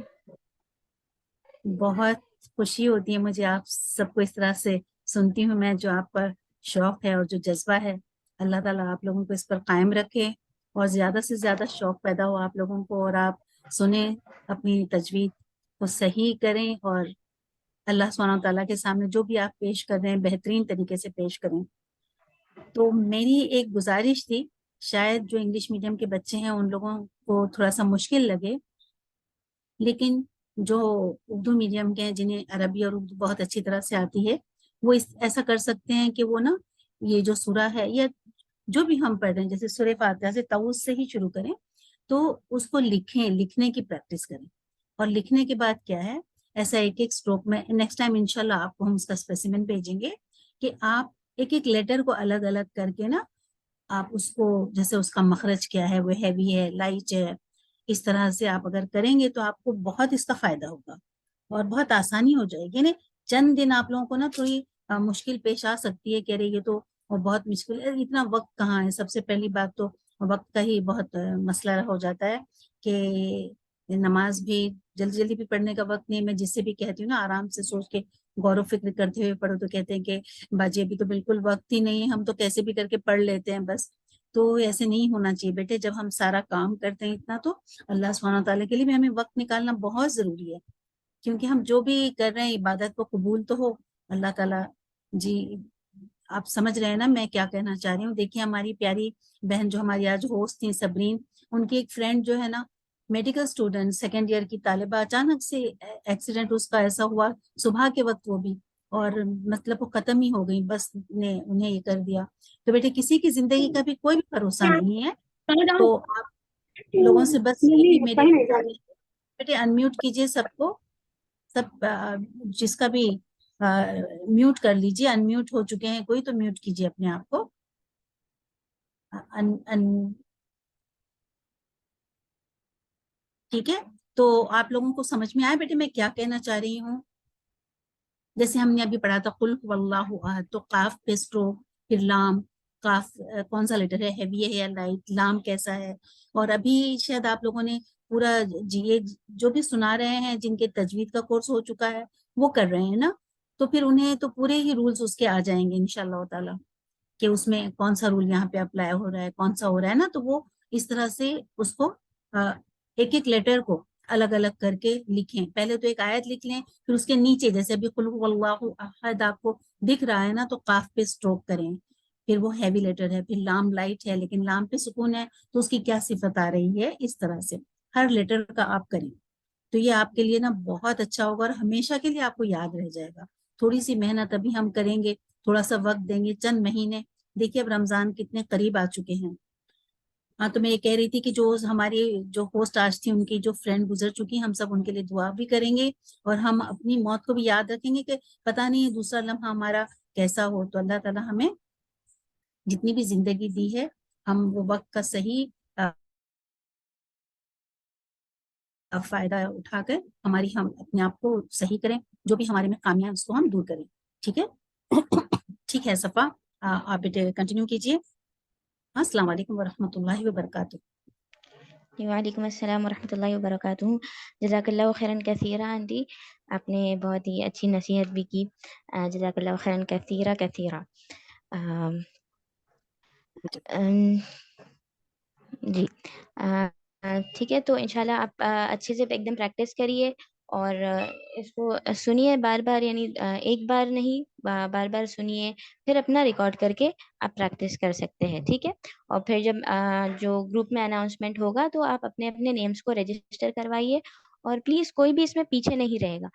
Speaker 6: بہت خوشی ہوتی ہے مجھے آپ سب کو اس طرح سے سنتی ہوں میں، جو آپ پر شوق ہے اور جو جذبہ ہے، اللہ تعالیٰ آپ لوگوں کو اس پر قائم رکھے اور زیادہ سے زیادہ شوق پیدا ہو آپ لوگوں کو، اور آپ سنیں، اپنی تجوید کو صحیح کریں، اور اللہ سبحانہ تعالیٰ کے سامنے جو بھی آپ پیش کر رہے ہیں بہترین طریقے سے پیش کریں۔ تو میری ایک گزارش تھی، شاید جو انگلش میڈیم کے بچے ہیں ان لوگوں کو تھوڑا سا مشکل لگے، لیکن جو اردو میڈیم کے ہیں جنہیں عربی اور اردو بہت اچھی طرح سے آتی ہے، وہ ایسا کر سکتے ہیں کہ وہ نا یہ جو سورہ ہے یا جو بھی ہم پڑھ رہے ہیں، جیسے سورہ فاتحہ سے تعوذ سے ہی شروع کریں، تو اس کو لکھیں، لکھنے کی پریکٹس کریں، اور لکھنے کے بعد کیا ہے، ایسا ایک ایک سٹروک میں نیکسٹ ٹائم انشاءاللہ آپ کو ہم اس کا اسپیسیمن بھیجیں گے کہ آپ ایک ایک لیٹر کو الگ الگ کر کے نا آپ اس کو، جیسے اس کا مخرج کیا ہے، وہ ہیوی ہے، لائٹ ہے، اس طرح سے آپ اگر کریں گے تو آپ کو بہت اس کا فائدہ ہوگا اور بہت آسانی ہو جائے گی۔ یعنی چند دن آپ لوگوں کو نا تھوڑی مشکل پیش آ سکتی ہے، کہہ رہے یہ تو بہت مشکل ہے، اتنا وقت کہاں ہے۔ سب سے پہلی بات تو وقت کا ہی بہت مسئلہ ہو جاتا ہے کہ نماز بھی جلدی جلدی بھی پڑھنے کا وقت نہیں۔ میں جس سے بھی کہتی ہوں نا آرام سے سوچ کے غور و فکر کرتے ہوئے پڑھو، تو کہتے ہیں کہ باجی ابھی تو بالکل وقت ہی نہیں ہے، ہم تو کیسے بھی کر کے پڑھ لیتے ہیں بس۔ تو ایسے نہیں ہونا چاہیے بیٹے، جب ہم سارا کام کرتے ہیں اتنا، تو اللہ سبحانہ تعالیٰ کے لیے بھی ہمیں وقت نکالنا بہت ضروری ہے، کیونکہ ہم جو بھی کر رہے ہیں عبادت کو قبول تو ہو اللہ تعالیٰ۔ جی آپ سمجھ رہے ہیں نا میں کیا کہنا چاہ رہی ہوں۔ دیکھیے ہماری پیاری بہن جو ہماری آج ہوسٹ تھیں صبرین، ان کی ایک فرینڈ جو ہے نا میڈیکل اسٹوڈنٹ 2nd ایئر کی طالبہ، اچانک سے ایکسیڈنٹ اس کا ایسا ہوا صبح کے وقت، وہ بھی، اور مطلب وہ ختم ہی ہو گئی، بس نے انہیں یہ کر دیا۔ تو بیٹے کسی کی زندگی کا بھی کوئی بھی بھروسہ نہیں ہے، تو آپ لوگوں سے بس یہی میری گزارش ہے، بیٹے انمیوٹ کیجئے سب کو، سب جس کا بھی میوٹ کر لیجئے، انمیوٹ ہو چکے ہیں کوئی تو میوٹ کیجئے اپنے آپ کو۔ ٹھیک ہے، تو آپ لوگوں کو سمجھ میں آیا بیٹے میں کیا کہنا چاہ رہی ہوں؟ جیسے ہم نے ابھی پڑھا تھا قل هو اللہ احد، تو قاف پہ سٹروک، پھر لام، قاف کون سا لیٹر ہے، ہیوی ہے یا لائٹ، لام کیسا ہے، اور ابھی شاید آپ لوگوں نے پورا یہ جو بھی سنا رہے ہیں جن کے تجوید کا کورس ہو چکا ہے وہ کر رہے ہیں نا، تو پھر انہیں تو پورے ہی رولز اس کے آ جائیں گے انشاءاللہ تعالیٰ، کہ اس میں کون سا رول یہاں پہ اپلائی ہو رہا ہے، کون سا ہو رہا ہے نا، تو وہ اس طرح سے اس کو ایک ایک لیٹر کو الگ الگ کر کے لکھیں۔ پہلے تو ایک آیت لکھ لیں، پھر اس کے نیچے جیسے ابھی قل هو اللہ احد آپ کو دکھ رہا ہے نا، تو قاف پہ سٹروک کریں، پھر وہ ہیوی لیٹر ہے، پھر لام لائٹ ہے لیکن لام پہ سکون ہے، تو اس کی کیا صفت آ رہی ہے، اس طرح سے ہر لیٹر کا آپ کریں، تو یہ آپ کے لیے نا بہت اچھا ہوگا اور ہمیشہ کے لیے آپ کو یاد رہ جائے گا۔ تھوڑی سی محنت ابھی ہم کریں گے، تھوڑا سا وقت دیں گے، چند مہینے، دیکھیے اب رمضان کتنے قریب آ چکے ہیں۔ ہاں تو میں یہ کہہ رہی تھی کہ جو ہماری جو ہوسٹ آج تھی ان کی جو فرینڈ گزر چکی، ہم سب ان کے لیے دعا بھی کریں گے، اور ہم اپنی موت کو بھی یاد رکھیں گے کہ پتہ نہیں دوسرا لمحہ ہمارا کیسا ہو، تو اللہ تعالیٰ ہمیں جتنی بھی زندگی دی ہے ہم وہ وقت کا صحیح فائدہ اٹھا کر ہم اپنے آپ کو صحیح کریں، جو بھی ہمارے میں خامیاں اس کو ہم دور کریں۔ ٹھیک ہے ٹھیک ہے صفا، آپ بیٹے کنٹینیو کیجئے۔ السلام علیکم ورحمۃ اللہ وبرکاتہ۔
Speaker 1: وعلیکم السلام ورحمۃ اللہ وبرکاتہ. جزاک اللہ خیراً کثیرہ آنٹی، آپ نے بہت ہی اچھی نصیحت بھی کی. جزاک اللہ خیراً کثیرہ کثیرہ. آم، آم، جی ٹھیک ہے، تو انشاءاللہ آپ اچھے سے ایک دم پریکٹس کریے اور اس کو سنیے بار بار، یعنی ایک بار نہیں، بار بار سنیے، پھر اپنا ریکارڈ کر کے آپ پریکٹس کر سکتے ہیں. ٹھیک ہے، اور پھر جب جو گروپ میں اناؤنسمنٹ ہوگا تو آپ اپنے اپنے نیمز کو رجسٹر کروائیے، اور پلیز کوئی بھی اس میں پیچھے نہیں رہے گا.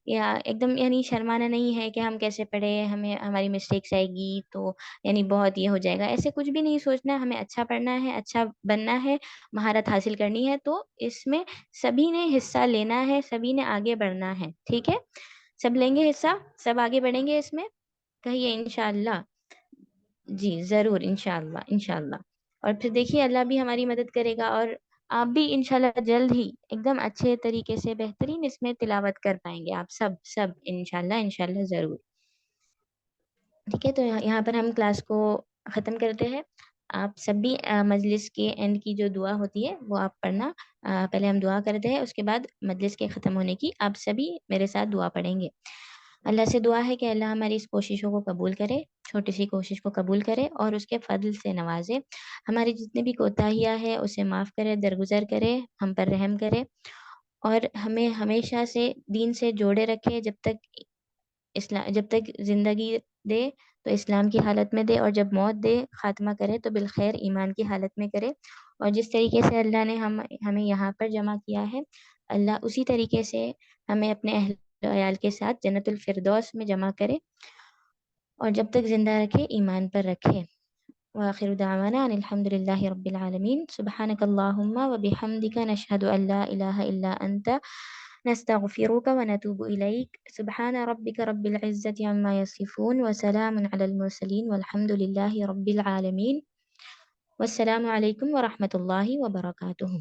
Speaker 1: یا ایک دم یعنی شرمانا نہیں ہے کہ ہم کیسے پڑھے، ہمیں ہماری مسٹیکس آئے گی تو یعنی بہت یہ ہو جائے گا، ایسے کچھ بھی نہیں سوچنا ہے. ہمیں اچھا پڑھنا ہے، اچھا بننا ہے، مہارت حاصل کرنی ہے. تو اس میں سبھی نے حصہ لینا ہے، سبھی نے آگے بڑھنا ہے. ٹھیک ہے، سب لیں گے حصہ، سب آگے بڑھیں گے اس میں، کہیے انشاءاللہ. جی ضرور، انشاءاللہ انشاءاللہ. اور پھر دیکھیے اللہ بھی ہماری مدد کرے گا، اور آپ بھی انشاءاللہ جلد ہی ایک دم اچھے طریقے سے بہترین اس میں تلاوت کر پائیں گے. آپ سب انشاءاللہ انشاءاللہ ضرور. ٹھیک ہے، تو یہاں پر ہم کلاس کو ختم کرتے ہیں. آپ سب بھی مجلس کے اینڈ کی جو دعا ہوتی ہے وہ آپ پڑھنا. پہلے ہم دعا کرتے ہیں، اس کے بعد مجلس کے ختم ہونے کی آپ سبھی میرے ساتھ دعا پڑھیں گے. اللہ سے دعا ہے کہ اللہ ہماری اس کوششوں کو قبول کرے، چھوٹی سی کوشش کو قبول کرے اور اس کے فضل سے نوازے. ہماری جتنی بھی کوتاہیاں ہیں اسے معاف کرے، درگزر کرے، ہم پر رحم کرے، اور ہمیں ہمیشہ سے دین سے جوڑے رکھے. جب تک زندگی دے تو اسلام کی حالت میں دے، اور جب موت دے خاتمہ کرے تو بالخیر ایمان کی حالت میں کرے. اور جس طریقے سے اللہ نے ہمیں یہاں پر جمع کیا ہے، اللہ اسی طریقے سے ہمیں اپنے اہل و عیال کے ساتھ جنت الفردوس میں جمع کرے، اور جب تک زندہ رکھے ایمان پر رکھے. وآخر دعوانا ان الحمد للہ رب العالمین. سبحانک اللہم وبحمدک، نشہد ان لا الہ الا انت، نستغفرك ونتوب إليك. سبحان ربك رب العزة عما يصفون، وسلام على المرسلين، والحمد لله رب العالمين. والسلام عليكم ورحمة الله وبركاته.